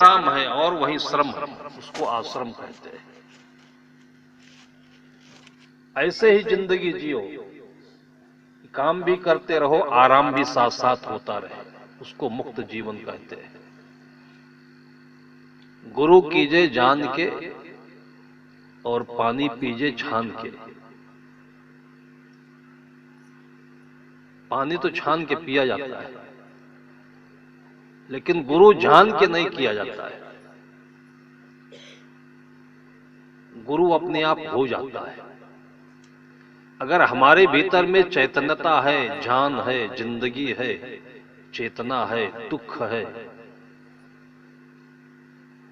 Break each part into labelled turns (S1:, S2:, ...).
S1: आराम है और वही श्रम है, उसको आश्रम कहते हैं। ऐसे ही जिंदगी जियो, काम भी करते रहो, आराम भी साथ साथ होता रहे, उसको मुक्त जीवन कहते हैं। गुरु कीजे जान के और पानी पीजे छान के। पानी तो छान के पिया जाता है, लेकिन गुरु जान के नहीं किया जाता है। गुरु अपने आप हो जाता है। अगर हमारे भीतर में चैतन्यता है, जान है, जिंदगी है, चेतना है, दुख है,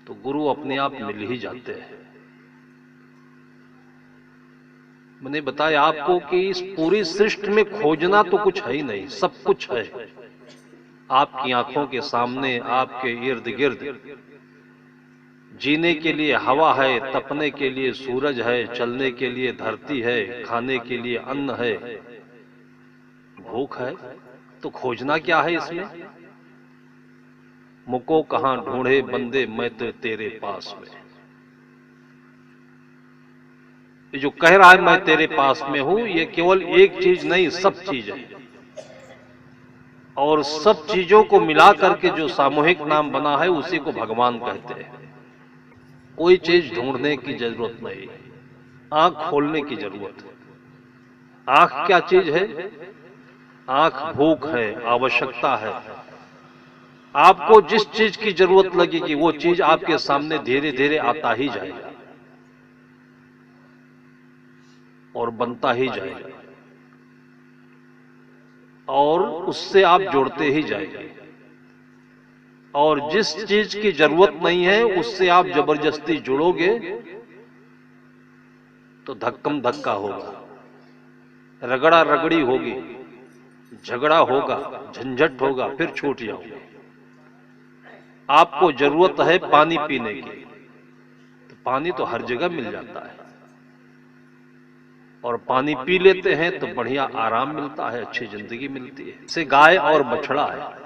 S1: तो गुरु अपने आप मिल ही जाते हैं। मैंने बताया आपको कि इस पूरी सृष्टि में खोजना तो कुछ है ही नहीं, सब कुछ है आपकी आंखों के सामने, आपके इर्द गिर्द। जीने के लिए हवा है, तपने के लिए सूरज है, चलने के लिए धरती है, खाने के लिए अन्न है, भूख है, तो खोजना क्या है इसमें? मुको कहां ढूंढे बंदे, मैं तो तेरे पास में। ये जो कह रहा है मैं तेरे पास में हूं, ये केवल एक चीज नहीं, सब चीज है। और सब चीजों को मिला करके जो सामूहिक नाम बना है, उसी को भगवान कहते हैं। कोई चीज ढूंढने की जरूरत नहीं, आंख खोलने की जरूरत है। आंख क्या चीज है? आंख भूख है, आवश्यकता है। आपको जिस चीज की जरूरत लगेगी, वो चीज आपके सामने धीरे धीरे आता ही जाएगा और बनता ही जाएगा, और उससे आप जुड़ते ही जाएंगे। और जिस चीज की जरूरत नहीं है, उससे आप जबरदस्ती जुड़ोगे तो धक्कम धक्का होगा, रगड़ा रगड़ी होगी, झगड़ा होगा, झंझट होगा, फिर छूट जाओगे। आपको जरूरत है पानी पीने की, तो पानी तो हर जगह मिल जाता है, और पानी पी लेते हैं तो बढ़िया आराम मिलता है, अच्छी जिंदगी मिलती है। जैसे गाय और बछड़ा है,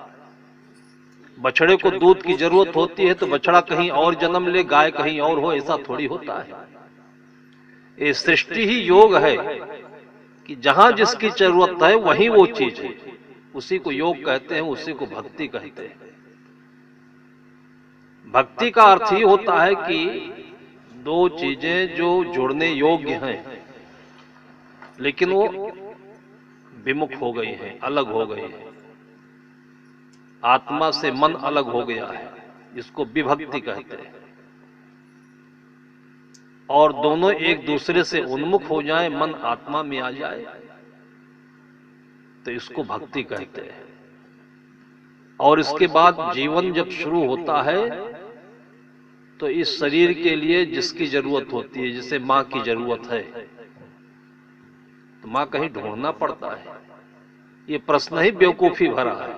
S1: बछड़े को दूध की जरूरत होती है तो बछड़ा कहीं और जन्म ले, गाय कहीं और हो, ऐसा थोड़ी होता है। ये सृष्टि ही योग है कि जहां जिसकी जरूरत है वहीं वो चीज है, उसी को योग कहते हैं, उसी को भक्ति कहते हैं। भक्ति का अर्थ ही होता है कि दो चीजें जो जुड़ने योग्य हैं, लेकिन वो विमुख हो गई हैं, अलग हो गई हैं। आत्मा से मन अलग हो गया है, इसको विभक्ति कहते हैं। और दोनों एक दूसरे से उन्मुख हो जाए, मन आत्मा में आ जाए, तो इसको भक्ति कहते हैं। और इसके बाद जीवन जब शुरू होता है, तो इस शरीर के लिए जिसकी जरूरत होती है, जैसे मां की जरूरत है, तो मां कहीं ढूंढना पड़ता है। ये प्रश्न ही बेवकूफी भरा है।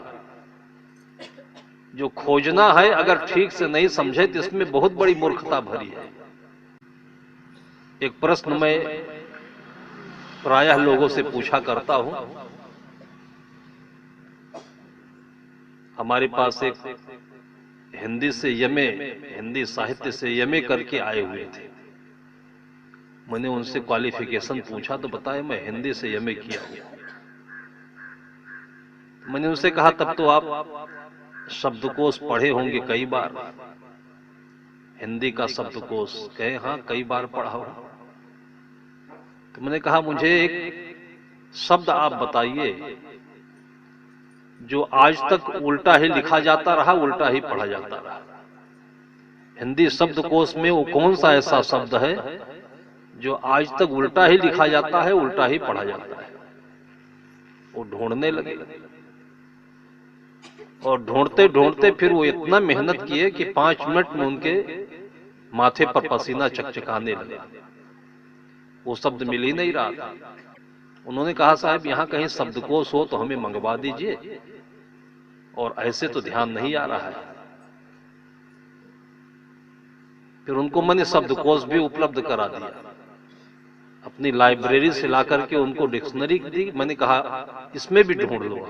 S1: जो खोजना है, अगर ठीक से नहीं समझे तो इसमें बहुत बड़ी मूर्खता भरी है। एक प्रश्न मैं प्रायः लोगों से पूछा करता हूं। हमारे पास एक हिंदी से यमे, हिंदी साहित्य से यमे करके आए हुए थे। मैंने उनसे क्वालिफिकेशन पूछा तो बताया मैं हिंदी से यमे किया हूं। मैंने उनसे कहा तब तो आप शब्दकोश पढ़े होंगे कई बार, हिंदी का शब्दकोश। कहे हाँ, कई बार पढ़ा हूं। तो मैंने कहा मुझे एक शब्द आप बताइए जो आज तक उल्टा ही लिखा जाता रहा, उल्टा ही पढ़ा जाता रहा। हिंदी शब्दकोश में वो कौन सा ऐसा शब्द है जो आज तक उल्टा ही लिखा जाता है, उल्टा ही पढ़ा जाता है? वो ढूंढने लगे, और ढूंढते ढूंढते फिर वो इतना मेहनत किए कि 5 मिनट में उनके माथे पर पसीना चकचकाने लगा। वो शब्द मिल ही नहीं रहा था। उन्होंने कहा साहब यहां कहीं शब्दकोश हो तो हमें मंगवा दीजिए, और ऐसे तो ध्यान नहीं आ रहा है। फिर उनको मैंने शब्दकोश भी उपलब्ध करा दिया, अपनी लाइब्रेरी से लाकर के उनको डिक्शनरी दी। मैंने कहा इसमें भी ढूंढ लो।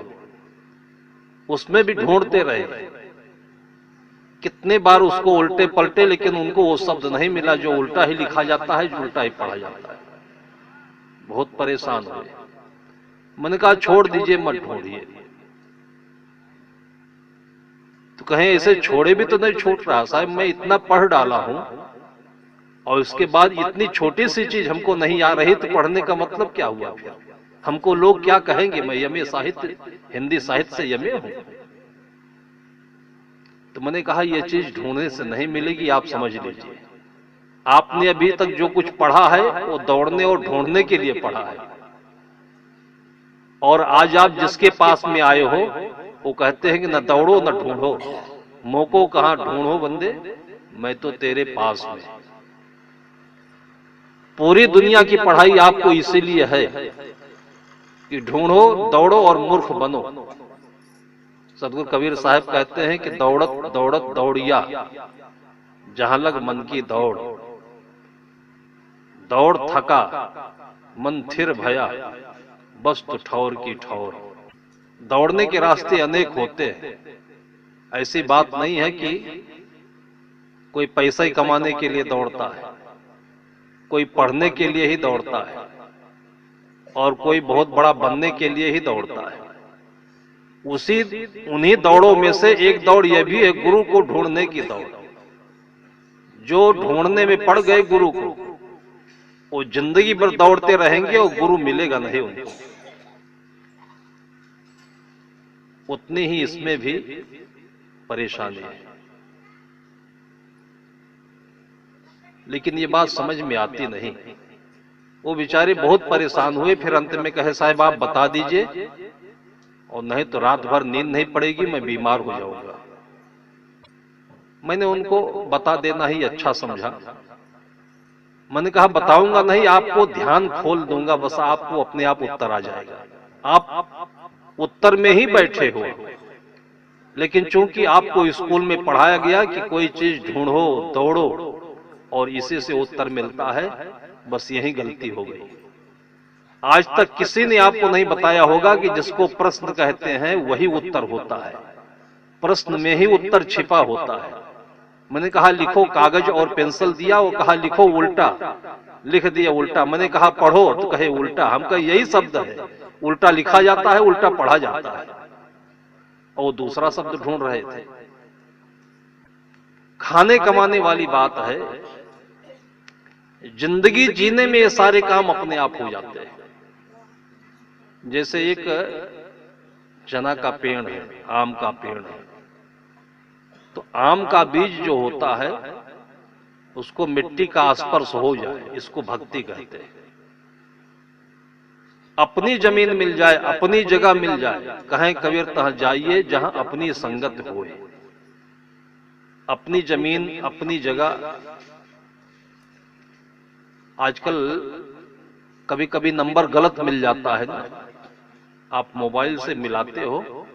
S1: उसमें भी ढूंढते रहे, कितने बार उसको उल्टे पलटे, लेकिन उनको वो शब्द नहीं मिला जो उल्टा ही लिखा जाता है, जो उल्टा ही पढ़ा जाता है। बहुत परेशान हुए। मैंने कहा छोड़ दीजिए, मत ढूंढिए। तो कहें ऐसे छोड़े भी तो नहीं छूट रहा साहब, मैं इतना पढ़ डाला हूं और उसके बाद इतनी छोटी सी चीज हमको नहीं आ रही, तो पढ़ने का मतलब क्या हुआ? फिर हमको लोग क्या कहेंगे? मैं यमे साहित्य, हिंदी साहित्य से यमे हूं। तो मैंने कहा यह चीज ढूंढने से नहीं मिलेगी, आप समझ लीजिए। आपने अभी तक जो कुछ पढ़ा है वो दौड़ने और ढूंढने के लिए पढ़ा है, और आज आप जिसके पास में आए हो वो कहते हैं कि न दौड़ो न ढूंढो, मोको कहां ढूंढो बंदे, मैं तो तेरे पास में। पूरी दुनिया की पढ़ाई आपको इसीलिए है कि ढूंढो, दौड़ो और मूर्ख बनो। सदगुरु कबीर साहब कहते हैं कि दौड़त दौड़त दौड़िया, जहां लग मन की दौड़, दौड़ थका मन थिर भया, बस तो ठौर की ठौर। दौड़ने के रास्ते अनेक होते हैं। ऐसी बात नहीं है कि कोई पैसा ही कमाने के लिए दौड़ता है, कोई पढ़ने के लिए ही दौड़ता है, और कोई बहुत बड़ा बनने के लिए ही दौड़ता है। उन्हीं दौड़ों में से एक दौड़ यह भी है, गुरु को ढूंढने की दौड़। जो ढूंढने में पड़ गए गुरु को, वो जिंदगी भर दौड़ते रहेंगे और गुरु मिलेगा नहीं उनको। उतनी ही इसमें भी परेशानी है। लेकिन ये बात समझ में आती नहीं। वो बेचारे बहुत परेशान हुए, फिर अंत में कहे साहब आप बता दीजिए, और नहीं तो रात भर नींद नहीं पड़ेगी, मैं बीमार हो जाऊंगा। मैंने उनको बता देना ही अच्छा समझा। मैंने कहा बताऊंगा नहीं, आपको ध्यान खोल दूंगा, बस आपको अपने आप उत्तर आ जाएगा। आप उत्तर में ही बैठे हो, लेकिन चूंकि आपको स्कूल में पढ़ाया गया कि कोई चीज ढूंढो, दौड़ो और इसी से उत्तर मिलता है, बस यही गलती हो गई। आज तक किसी ने आपको नहीं बताया होगा कि जिसको प्रश्न कहते हैं वही उत्तर होता है, प्रश्न में ही उत्तर छिपा होता है। मैंने कहा लिखो, कागज और पेंसिल दिया, वो कहा लिखो उल्टा, लिख दिया उल्टा। मैंने कहा पढ़ो, तो कहे उल्टा। हम कहे यही शब्द है, उल्टा लिखा जाता है, उल्टा पढ़ा जाता है, और वो दूसरा शब्द ढूंढ रहे थे। खाने कमाने वाली बात है, जिंदगी जीने में ये सारे काम अपने आप हो जाते हैं। जैसे एक चना का पेड़ है, आम का पेड़ है, तो आम का बीज जो होता है उसको मिट्टी का स्पर्श हो जाए, इसको भक्ति कहते हैं। अपनी जमीन मिल जाए, अपनी जगह मिल जाए, कहें कबीर तहाँ जाइए जहां अपनी संगत होए। अपनी जमीन, अपनी जगह। आजकल कभी कभी नंबर गलत मिल जाता है ना, आप मोबाइल से मिलाते हो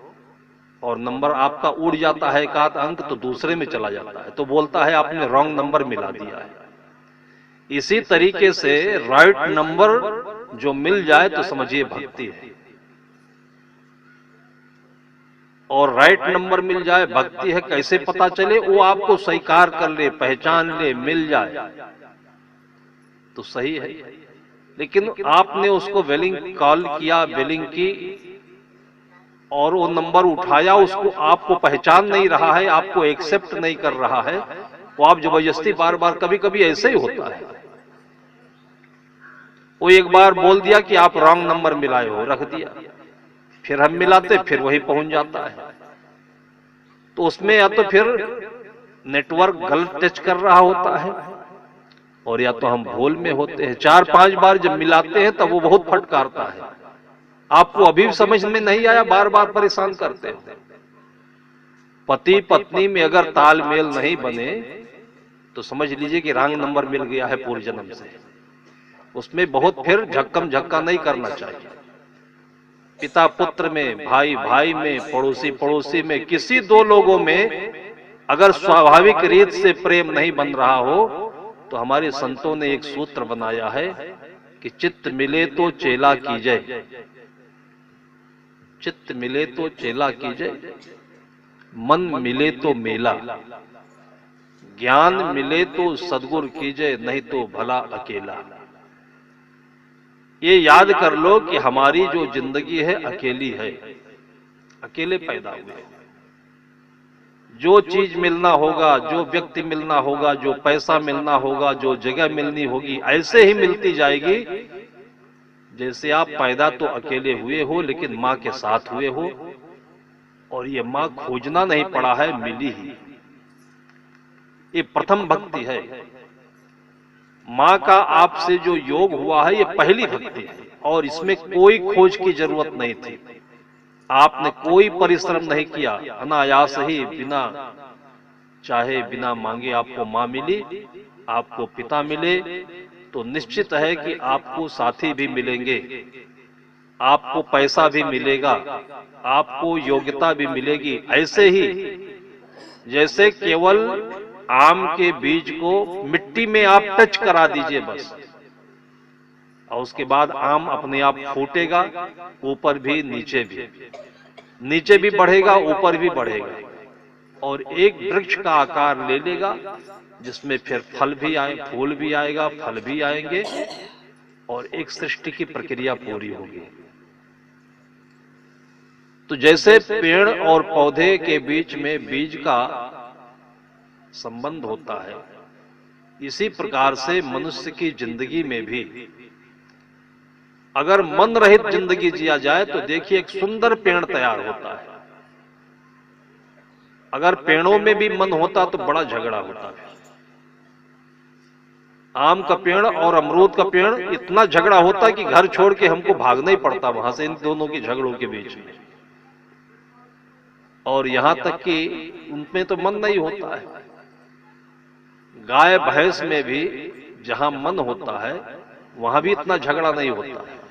S1: और नंबर आपका उड़ जाता है, एक आध अंक तो दूसरे में चला जाता है, तो बोलता है आपने रॉन्ग नंबर मिला दिया है। इसी तरीके से राइट नंबर जो मिल जाए तो समझिए भक्ति है, और राइट नंबर मिल जाए भक्ति है। कैसे पता चले? वो आपको स्वीकार कर ले, पहचान ले, मिल जाए तो सही है। लेकिन आपने उसको वेलिंग कॉल किया, वेलिंग की, और वो नंबर उठाया, उसको आपको पहचान नहीं रहा है, आपको एक्सेप्ट नहीं कर रहा है, वो आप जबरदस्ती बार बार, कभी कभी ऐसे ही होता है। वो एक बार बोल दिया कि आप रॉन्ग नंबर मिलाए हो, रख दिया, फिर हम मिलाते, फिर वही पहुंच जाता है। तो उसमें या तो फिर नेटवर्क गलत टच कर रहा होता है, और या तो हम भूल में होते हैं। 4-5 बार जब मिलाते हैं तब वो बहुत फटकारता है। आपको अभी समझ में नहीं आया, बार बार परेशान करते हो। पति पत्नी में अगर तालमेल नहीं बने तो समझ लीजिए कि रॉन्ग नंबर मिल गया है पूर्व जन्म से। उसमें बहुत फिर झक्कम झक्का नहीं करना चाहिए। पिता पुत्र में, भाई भाई में, पड़ोसी पड़ोसी में, किसी दो लोगों में अगर स्वाभाविक रीत से प्रेम नहीं बन रहा हो, तो हमारे संतों ने एक सूत्र बनाया है कि चित्त मिले तो चेला कीजय, चित्त मिले तो चेला कीजय, मन मिले तो मेला। ज्ञान मिले तो सद्गुरु कीजिए, नहीं तो भला अकेला। ये याद कर लो कि हमारी जो जिंदगी है अकेली है, अकेले पैदा हुए। जो चीज मिलना होगा, जो व्यक्ति मिलना होगा, जो पैसा मिलना होगा, जो जगह मिलनी होगी, ऐसे ही मिलती जाएगी जैसे आप पैदा तो अकेले हुए हो लेकिन माँ के साथ हुए हो, और ये माँ खोजना नहीं पड़ा है, मिली ही। ये प्रथम भक्ति है। माँ का आपसे जो योग हुआ है ये पहली भक्ति है, और इसमें कोई खोज की जरूरत नहीं थी। आपने कोई परिश्रम नहीं किया, अनायास ही बिना चाहे बिना मांगे आपको माँ मिली, आपको पिता मिले तो निश्चित है कि आपको साथी भी मिलेंगे, आपको पैसा भी मिलेगा, आपको योग्यता भी मिलेगी। ऐसे ही जैसे केवल आम के बीज को मिट्टी में आप टच करा दीजिए बस, और उसके बाद आम अपने आप फूटेगा, ऊपर भी नीचे भी, नीचे भी बढ़ेगा ऊपर भी बढ़ेगा, और एक वृक्ष का आकार ले लेगा जिसमें फिर फल भी आए, फूल भी आएगा, फल भी आएंगे, और एक सृष्टि की प्रक्रिया पूरी होगी। तो जैसे पेड़ और पौधे के बीच में बीज का संबंध होता है, इसी प्रकार से मनुष्य की जिंदगी में भी अगर मन रहित जिंदगी जिया जाए तो देखिए एक सुंदर पेड़ तैयार होता है। अगर पेड़ों में भी मन होता तो बड़ा झगड़ा होता है। आम का पेड़ और अमरूद का पेड़ इतना झगड़ा होता है कि घर छोड़ के हमको भागना ही पड़ता वहां से, इन दोनों के झगड़ों के बीच में। और यहां तक कि उनमें तो मन नहीं होता है। गाय भैंस में भी जहां मन होता है वहां भी इतना झगड़ा नहीं होता है।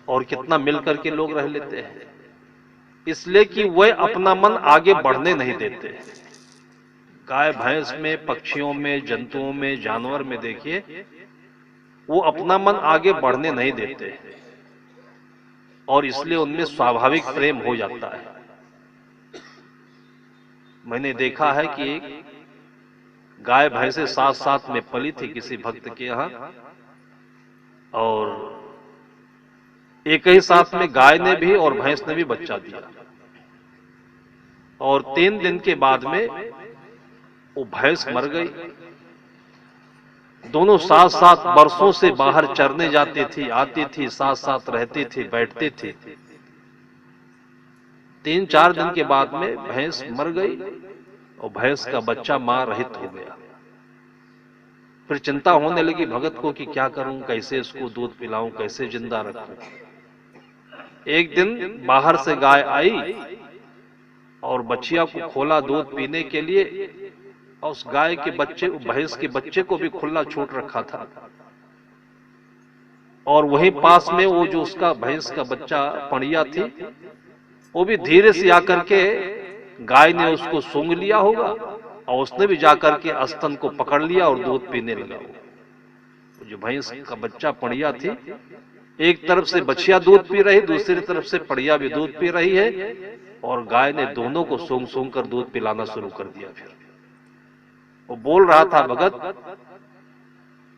S1: और कितना मिलकर के लोग रह लेते हैं, इसलिए कि वह अपना मन आगे बढ़ने नहीं देते। गाय भैंस में, पक्षियों में, जंतुओं में, जानवर में देखिए वो अपना मन आगे बढ़ने नहीं देते, और इसलिए उनमें स्वाभाविक प्रेम हो जाता है। मैंने देखा है कि एक गाय भैंसे साथ साथ में पली थी किसी भक्त के यहां, और एक ही साथ में गाय ने भी और भैंस ने भी बच्चा दिया, और 3 दिन के बाद में वो भैंस मर गई। दोनों साथ साथ बरसों से बाहर चरने जाती थी, आती थी, साथ साथ रहती थी, बैठती थी। 3-4 दिन के बाद में भैंस मर गई और भैंस का बच्चा मां रहित हो गया। फिर चिंता होने लगी भगत को कि क्या करूं, कैसे इसको दूध पिलाऊं, कैसे जिंदा रखूं। एक दिन बाहर से गाय आई और बच्चिया को खोला दूध पीने के लिए, और उस गाय के बच्चे, भैंस के बच्चे को भी खुला छूट रखा था। और वहीं पास में वो जो उसका भैंस का बच्चा पड़िया थी, वो भी धीरे से आकर के गाय ने उसको सूंघ लिया होगा, और उसने भी जाकर के स्तन को पकड़ लिया और दूध पीने लगा। जो भैंस का बच्चा पड़िया थी, एक तरफ से बछिया दूध पी रही, दूसरी तरफ से पड़िया भी दूध पी रही है, और गाय ने दोनों को सूंघ सूंघ कर दूध पिलाना शुरू कर दिया। फिर वो बोल रहा था भगत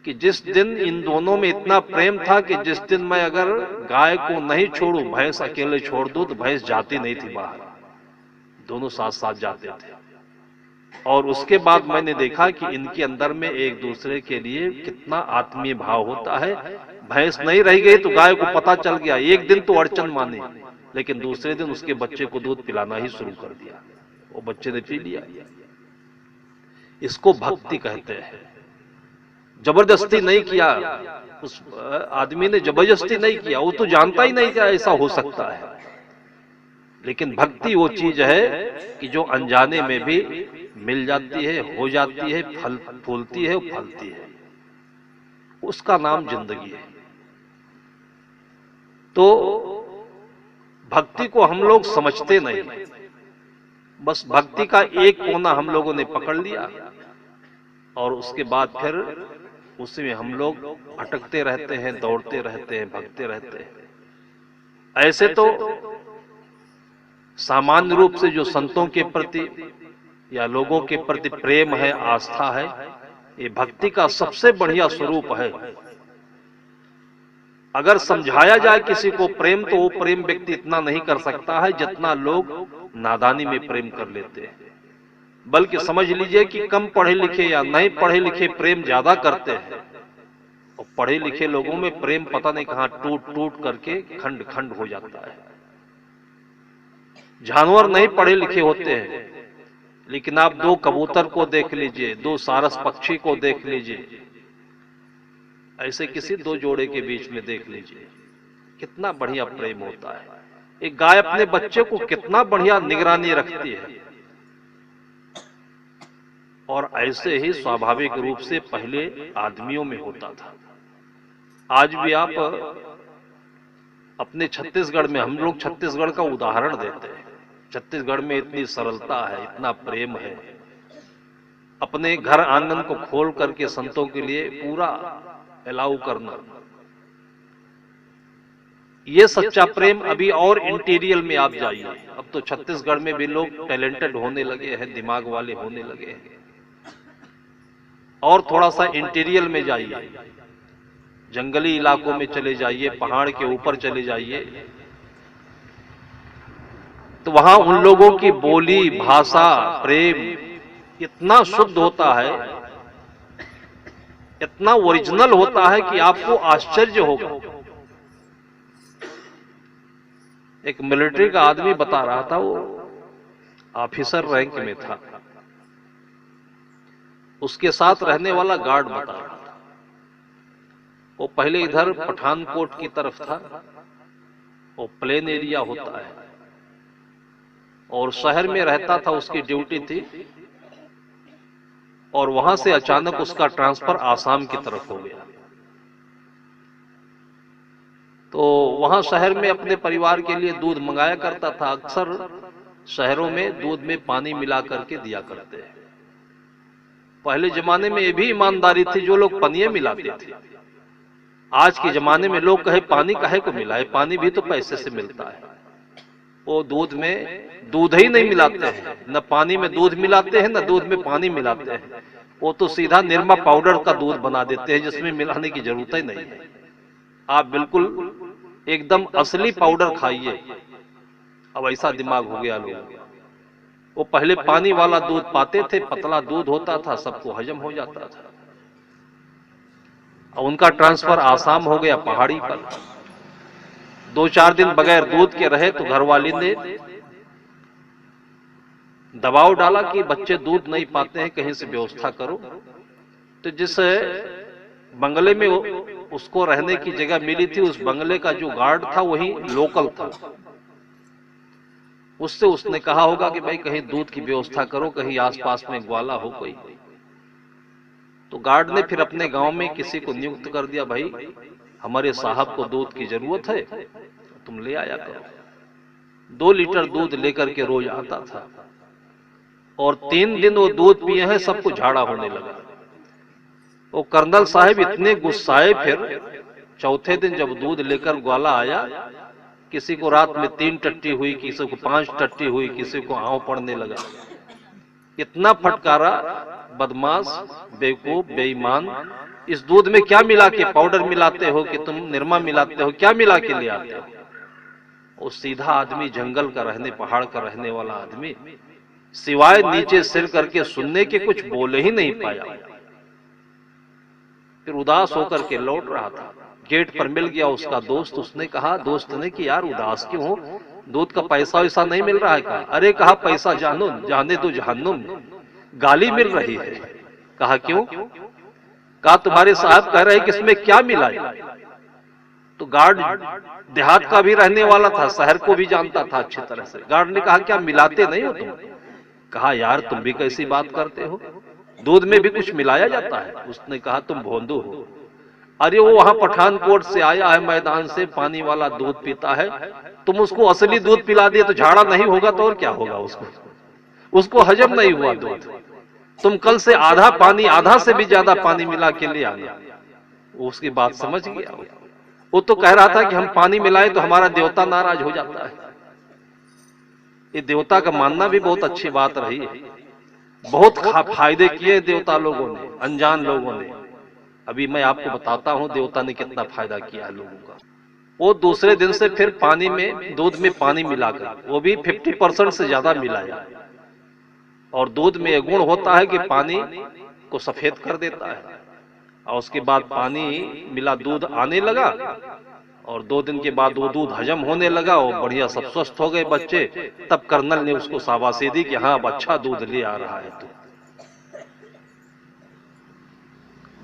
S1: कि जिस दिन इन दोनों में इतना प्रेम था कि जिस दिन मैं अगर गाय को नहीं छोड़ूं, भैंस अकेले छोड़ दूं, तो भैंस जाती नहीं थी बाहर, दोनों साथ साथ जाते थे। और उसके बाद मैंने देखा कि इनके अंदर में एक दूसरे के लिए कितना आत्मीय भाव होता है। भैंस नहीं रह गई तो गाय को पता चल गया, एक दिन तो अड़चन मानी, लेकिन दूसरे दिन उसके बच्चे को दूध पिलाना ही शुरू कर दिया, वो बच्चे ने पी लिया। इसको भक्ति कहते हैं। जबरदस्ती नहीं किया, उस आदमी ने जबरदस्ती नहीं किया, वो तो जानता ही नहीं था ऐसा हो सकता है। लेकिन भक्ति वो चीज है कि जो अनजाने में भी मिल जाती है, हो जाती है, फल फूलती है, फलती है, उसका नाम जिंदगी है। तो भक्ति को हम लोग समझते नहीं, बस भक्ति का एक कोना हम लोगों ने पकड़ लिया, और उसके बाद फिर उसी में हम लोग भटकते रहते हैं, दौड़ते रहते हैं, भगते रहते हैं। ऐसे तो सामान्य रूप से जो संतों के प्रति या लोगों के प्रति प्रेम है, आस्था है, ये भक्ति का सबसे बढ़िया स्वरूप है। अगर समझाया जाए किसी को प्रेम, तो वो प्रेम व्यक्ति इतना नहीं कर सकता है जितना लोग नादानी में प्रेम कर लेते हैं। बल्कि समझ लीजिए कि कम पढ़े लिखे या नहीं पढ़े लिखे प्रेम ज्यादा करते हैं, और पढ़े लिखे लोगों में प्रेम पता नहीं कहां टूट टूट करके खंड खंड हो जाता है। जानवर नहीं पढ़े लिखे होते हैं, लेकिन आप दो कबूतर को देख लीजिए, दो सारस पक्षी को देख लीजिए, ऐसे किसी दो जोड़े के बीच में देख लीजिए, कितना बढ़िया प्रेम होता है। एक गाय अपने बच्चे को कितना बढ़िया निगरानी रखती है। और ऐसे ही स्वाभाविक रूप से पहले आदमियों में होता था। आज भी आप अपने छत्तीसगढ़ में, हम लोग छत्तीसगढ़ का उदाहरण देते हैं, छत्तीसगढ़ में इतनी सरलता है, इतना प्रेम है। अपने घर आंगन को खोल करके संतों के लिए पूरा अलाउ करना, ये सच्चा प्रेम। अभी और इंटीरियर में आप जाइए, अब तो छत्तीसगढ़ में भी लोग टैलेंटेड होने लगे हैं, दिमाग वाले होने लगे हैं। और थोड़ा सा इंटीरियर में जाइए, जंगली इलाकों में चले जाइए, पहाड़ के ऊपर चले जाइए, तो वहां उन लोगों की बोली, भाषा, प्रेम इतना शुद्ध होता है, इतना ओरिजिनल होता है कि आपको आश्चर्य होगा। एक मिलिट्री का आदमी बता रहा था, वो ऑफिसर रैंक में था, उसके साथ रहने वाला गार्ड बता रहा था, वो पहले इधर पठानकोट की तरफ था, वो प्लेन एरिया होता है, और शहर में रहता था, उसकी ड्यूटी थी, और वहां से अचानक उसका ट्रांसफर आसाम की तरफ हो गया। तो वहां शहर में अपने परिवार के लिए दूध मंगाया करता था। अक्सर शहरों में दूध में पानी मिला करके दिया करते हैं। पहले जमाने में ये भी ईमानदारी थी, जो लोग पनिये मिलाते थे। आज के जमाने में लोग कहे पानी काहे को मिलाए, पानी भी तो पैसे से मिलता है। वो दूध में दूध ही नहीं मिलाते हैं, न पानी में दूध मिलाते हैं, न दूध में पानी मिलाते हैं। वो तो सीधा निरमा पाउडर का दूध बना देते हैं, जिसमें मिलाने की जरूरत ही नहीं है। आप बिल्कुल एकदम असली पाउडर खाइए। अब ऐसा दिमाग हो गया लोग। वो पहले पानी वाला दूध पाते थे, पतला दूध होता था, सबको हजम हो जाता था। और उनका ट्रांसफर आसाम हो गया, पहाड़ी पर। 2-4 दिन बगैर दूध के रहे तो घरवाली ने दबाव डाला कि बच्चे दूध नहीं पाते हैं, कहीं से व्यवस्था करो। तो जिस बंगले में उसको रहने की जगह मिली थी, उस बंगले का जो गार्ड था वही लोकल था। उससे उसने कहा होगा कि भाई कहीं दूध की व्यवस्था करो, कहीं आसपास में ग्वाला हो कोई। तो गार्ड ने फिर अपने गांव में किसी को नियुक्त कर दिया, भाई हमारे साहब को दूध की जरूरत है, तुम ले आया करो। 2 लीटर दूध लेकर के रोज आता था, और 3 दिन वो दूध पिए हैं, सबको झाड़ा होने लगा। वो कर्नल साहब इतने गुस्साए, फिर चौथे दिन जब दूध लेकर ग्वाला आया, किसी को रात में 3 टट्टी हुई, किसी को 5 टट्टी हुई, किसी को आंव पड़ने लगा। इतना फटकारा, बदमाश, बेवकूफ, बेईमान, इस दूध में क्या मिला के पाउडर मिलाते हो कि तुम निरमा मिलाते हो, क्या मिला के ले आते हो? वो सीधा आदमी, जंगल का रहने, पहाड़ का रहने वाला आदमी, सिवाय नीचे सिर करके सुनने के कुछ बोले ही नहीं पाया। फिर उदास होकर के लौट रहा था। गेट पर मिल गया उसका दोस्त। उसने कहा दोस्त ने कि यार उदास क्यों हो, दूध का पैसा वैसा नहीं मिल रहा है? कहा अरे, कहा पैसा जानो जाने दो जहन्नुम, गाली मिल रही है। कहा क्यों? कहा तुम्हारे साहब कह रहे हैं कि इसमें क्या मिला है। तो गार्ड देहात का भी रहने वाला था, शहर को भी जानता था अच्छी तरह से। गार्ड ने कहा क्या मिलाते नहीं हो तुम? कहा यार तुम भी कैसी बात करते हो, दूध में भी कुछ मिलाया जाता है। उसने कहा तुम भोंदू हो। अरे वो वहां पठानकोट से आया है, मैदान से पानी वाला दूध पीता है, तुम उसको असली दूध पिला दिए तो झाड़ा नहीं होगा तो और क्या होगा? उसको हजम नहीं हुआ दूध। तुम कल से आधा पानी, आधा से भी ज्यादा पानी मिला के ले आना। उसकी बात समझ गया। वो तो कह रहा था कि हम पानी मिलाए तो हमारा देवता नाराज हो जाता है। ये देवता का मानना भी बहुत अच्छी बात रही है। बहुत फायदे किए देवता लोगों ने, अनजान लोगों ने। अभी मैं आपको बताता हूं देवता ने कितना फायदा किया है लोगों का। वो दूसरे दिन से फिर पानी में, दूध में पानी मिलाकर, वो भी 50% से ज्यादा मिलाया। और दूध में यह गुण होता है कि पानी को सफेद कर देता है। और उसके बाद पानी मिला दूध आने लगा, और 2 दिन के बाद वो दूध हजम होने लगा और बढ़िया सब स्वस्थ हो गए बच्चे। तब कर्नल ने उसको शाबाशी दी कि हाँ अब अच्छा दूध ले आ रहा है तू।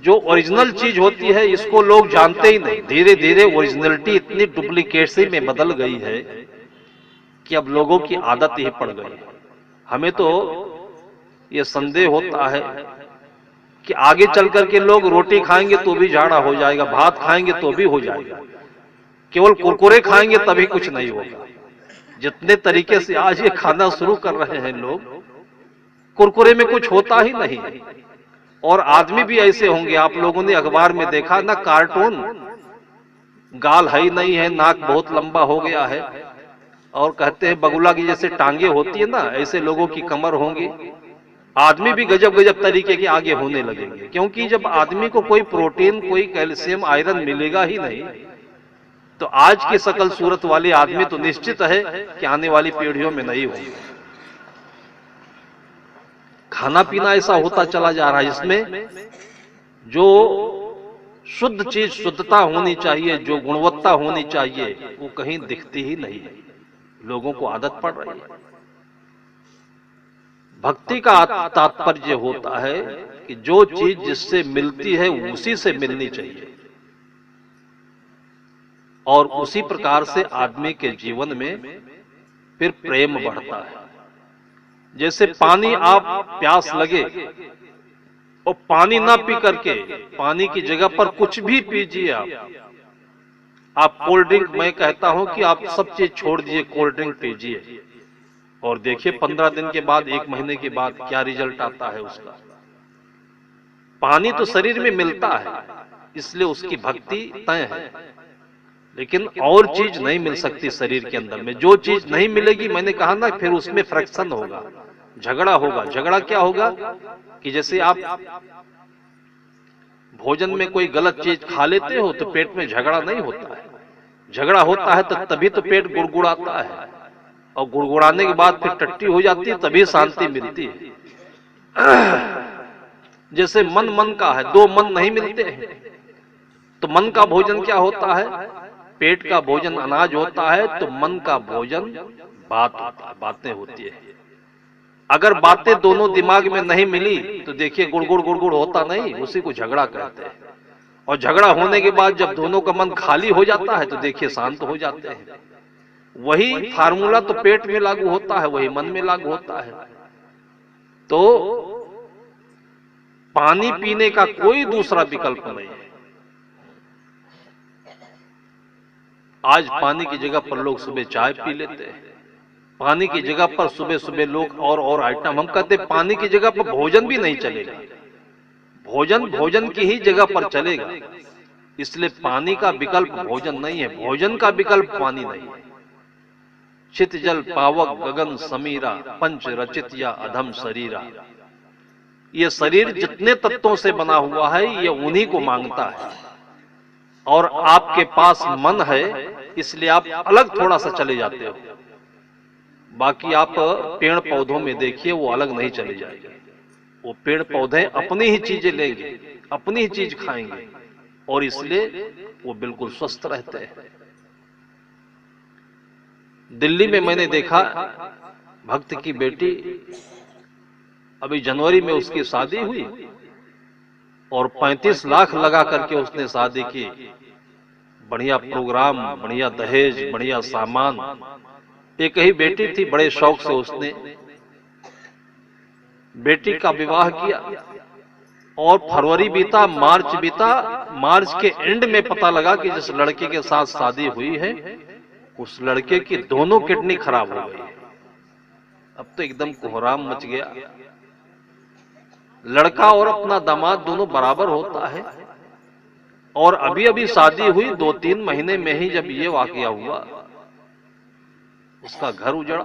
S1: जो ओरिजिनल चीज होती है इसको लोग जानते ही नहीं। धीरे धीरे ओरिजिनलिटी इतनी डुप्लीकेसी में बदल गई है कि अब लोगों की आदत ही पड़ गई। हमें तो ये संदेह होता है कि आगे चल करके लोग रोटी खाएंगे तो भी झाड़ा हो जाएगा, भात खाएंगे तो भी हो जाएगा, केवल कुरकुरे खाएंगे तभी कुछ नहीं होगा। जितने तरीके से आज ये खाना शुरू कर रहे हैं लोग, कुरकुरे में कुछ होता ही नहीं। और आदमी भी ऐसे होंगे, आप लोगों ने अखबार में देखा ना, कार्टून, गाल है ही नहीं है, नाक बहुत लंबा हो गया है, और कहते हैं बगुला की जैसे टांगे होती है ना, ऐसे लोगों की कमर होंगी। आदमी भी गजब गजब तरीके के आगे होने लगेंगे, क्योंकि जब आदमी को कोई प्रोटीन, कोई कैल्शियम, आयरन मिलेगा ही नहीं, तो आज की शकल सूरत वाले आदमी तो निश्चित है कि आने वाली पीढ़ियों में नहीं होंगे। खाना पीना ऐसा होता चला जा रहा है जिसमें जो शुद्ध चीज, शुद्धता होनी चाहिए, जो गुणवत्ता होनी चाहिए, वो कहीं दिखती ही नहीं है। लोगों को आदत पड़ रही है। भक्ति का तात्पर्य होता है कि जो चीज जिससे मिलती है उसी से मिलनी चाहिए, और उसी प्रकार से आदमी के जीवन में फिर प्रेम बढ़ता है। जैसे पानी, आप प्यास लगे और पानी ना पी करके पानी की जगह पर कुछ भी पीजिए, आप कोल्ड ड्रिंक, मैं कहता हूं कि आप सब चीज छोड़ दीजिए, कोल्ड ड्रिंक पीजिए, और देखिए 15 दिन के बाद, 1 महीने के बाद क्या रिजल्ट आता है उसका। पानी तो शरीर में मिलता है, इसलिए उसकी भक्ति तय है, लेकिन और चीज नहीं मिल सकती शरीर के अंदर में। जो चीज नहीं मिलेगी, मैंने कहा ना, फिर उसमें फ्रैक्शन होगा, झगड़ा होगा। झगड़ा क्या होगा कि जैसे आप भोजन में कोई गलत चीज खा लेते हो तो पेट में झगड़ा नहीं होता है। झगड़ा होता है तो तभी तो पेट गुड़गुड़ाता है, और गुड़गुड़ाने के बाद फिर टट्टी हो जाती है, तभी शांति मिलती है। जैसे मन का है, 2 मन नहीं मिलते हैं, तो मन का भोजन क्या होता है? पेट का भोजन अनाज होता है, तो मन का भोजन बात होता है, बातें होती है। अगर बातें दोनों दिमाग में नहीं मिली तो देखिए गुड़गुड़ गुड़गुड़ होता नहीं, उसी को झगड़ा कहते हैं। और झगड़ा होने के बाद जब दोनों का मन खाली हो जाता है तो देखिए शांत हो जाते हैं। वही फार्मूला तो पेट में लागू होता है, वही मन में लागू होता है। तो पानी पीने का कोई दूसरा विकल्प नहीं है। आज पानी की जगह पर लोग सुबह चाय पी लेते हैं, पानी की जगह पर सुबह सुबह लोग और आइटम, हम कहते हैं पानी की जगह पर भोजन भी नहीं चलेगा, भोजन की ही जगह पर चलेगा। इसलिए पानी का विकल्प भोजन नहीं है, भोजन का विकल्प पानी नहीं है। चित जल पावक गगन समीरा, पंच रचित या अधम शरीरा। ये शरीर जितने तत्वों से बना हुआ है, ये उन्हीं को मांगता है। और आपके पास मन है, इसलिए आप अलग थोड़ा सा चले जाते हो। बाकी आप पेड़ पौधों में देखिए, वो अलग नहीं चले जाएंगे। वो पेड़ पौधे अपनी ही चीजें लेंगे, अपनी ही चीज खाएंगे, और इसलिए वो बिल्कुल स्वस्थ रहते हैं। दिल्ली में मैंने देखा, भक्त की बेटी, अभी जनवरी में उसकी शादी हुई, और 35 लाख लगा करके उसने शादी की। बढ़िया प्रोग्राम, बढ़िया दहेज, बढ़िया सामान। एक ही बेटी थी, बड़े शौक से उसने बेटी का विवाह किया। और फरवरी बीता, मार्च बीता, मार्च के एंड में पता लगा कि जिस लड़के के साथ शादी हुई है, उस लड़के की दोनों किडनी खराब हो गई। अब तो एकदम कोहराम मच गया। लड़का और अपना दामाद दोनों बराबर होता है, और अभी अभी शादी हुई, 2-3 महीने में ही जब ये वाकया हुआ, उसका घर उजड़ा।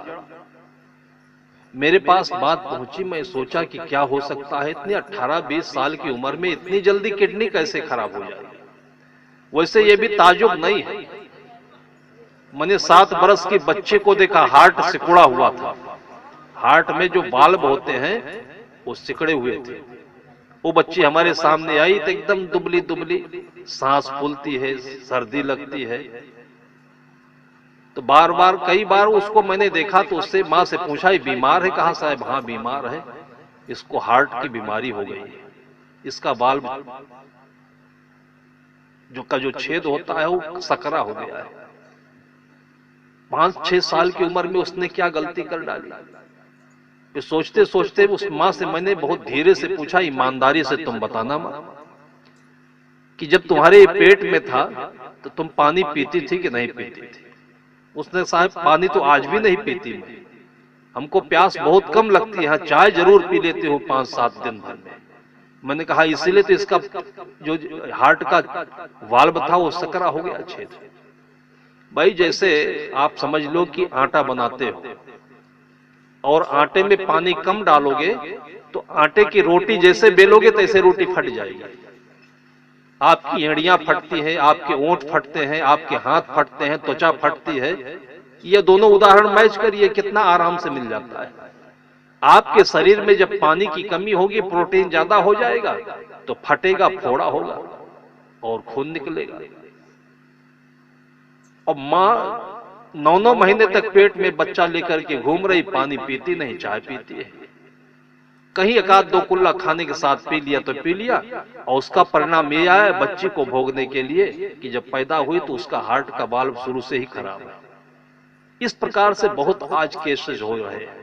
S1: मेरे पास बात पहुंची, मैं सोचा कि क्या हो सकता है, इतनी 18-20 साल की उम्र में इतनी जल्दी किडनी कैसे खराब हो जाएगी। वैसे ये भी ताजुब नहीं है, मैंने 7 बरस के बच्चे को देखा, हार्ट सिकुड़ा हुआ था, हार्ट में जो वाल्व होते हैं वो सिकड़े हुए थे। वो बच्ची हमारे सामने आई तो एकदम दुबली दुबली, सांस फूलती है, सर्दी लगती है। तो बार बार कई बार उसको मैंने देखा तो उससे माँ से पूछा, ये बीमार है? कहा साहब हाँ बीमार है, इसको हार्ट की बीमारी हो गई है, इसका वाल्व जो छेद होता है वो सकरा हो गया है। 5-6 साल की उम्र में उसने क्या गलती कर डाली। फिर सोचते सोचते उस माँ से मैंने बहुत धीरे से पूछा, ईमानदारी से तुम बताना माँ, कि जब तुम्हारे पेट में था तो तुम पानी पीती थी कि नहीं पीती थी? उसने साहब पानी तो आज भी नहीं पीती मैं, हमको प्यास बहुत कम लगती है, चाय जरूर पी लेती हूँ 5-7 दिन भर में। मैंने कहा इसीलिए तो इसका जो हार्ट का वाल्व था वो सकरा हो गया, छेद। भाई जैसे आप समझ लो कि आटा बनाते हो और आटे में पानी कम डालोगे तो आटे की रोटी जैसे बेलोगे तैसे रोटी फट जाएगी। आपकी एड़ियां फटती हैं, आपके ओंठ फटते हैं, आपके हाथ फटते हैं, त्वचा फटती है। ये दोनों उदाहरण मैच करिए, कितना आराम से मिल जाता है। आपके शरीर में जब पानी की कमी होगी, प्रोटीन ज्यादा हो जाएगा तो फटेगा, फोड़ा होगा और खून निकलेगा। और माँ 9-9 महीने तक पेट में बच्चा लेकर के घूम रही, पानी पीती नहीं, चाय पीती है। कहीं 1-2 कुल्ला खाने के साथ पी लिया तो पी लिया, और उसका परिणाम ये आया बच्ची को भोगने के लिए कि जब पैदा हुई तो उसका हार्ट का वाल्व शुरू से ही खराब है। इस प्रकार से बहुत आज केसेस हो रहे हैं।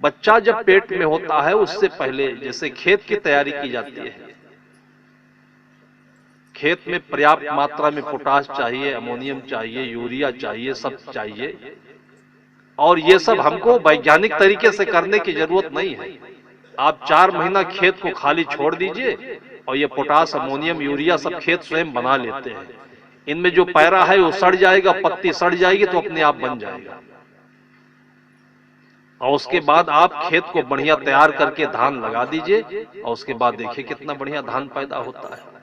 S1: बच्चा जब पेट में होता है उससे पहले जैसे खेत की तैयारी की जाती है, खेत में पर्याप्त मात्रा में पोटाश चाहिए, अमोनियम चाहिए, यूरिया चाहिए, सब चाहिए। और ये सब हमको वैज्ञानिक तरीके से करने की जरूरत नहीं है। आप 4 महीना खेत को खाली छोड़ दीजिए और ये पोटाश, अमोनियम, यूरिया सब खेत स्वयं बना लेते हैं। इनमें जो पैरा है वो सड़ जाएगा, पत्ती सड़ जाएगी तो अपने आप बन जाएगा। और उसके बाद आप खेत को बढ़िया तैयार करके धान लगा दीजिए और उसके बाद देखिए कितना बढ़िया धान पैदा होता है।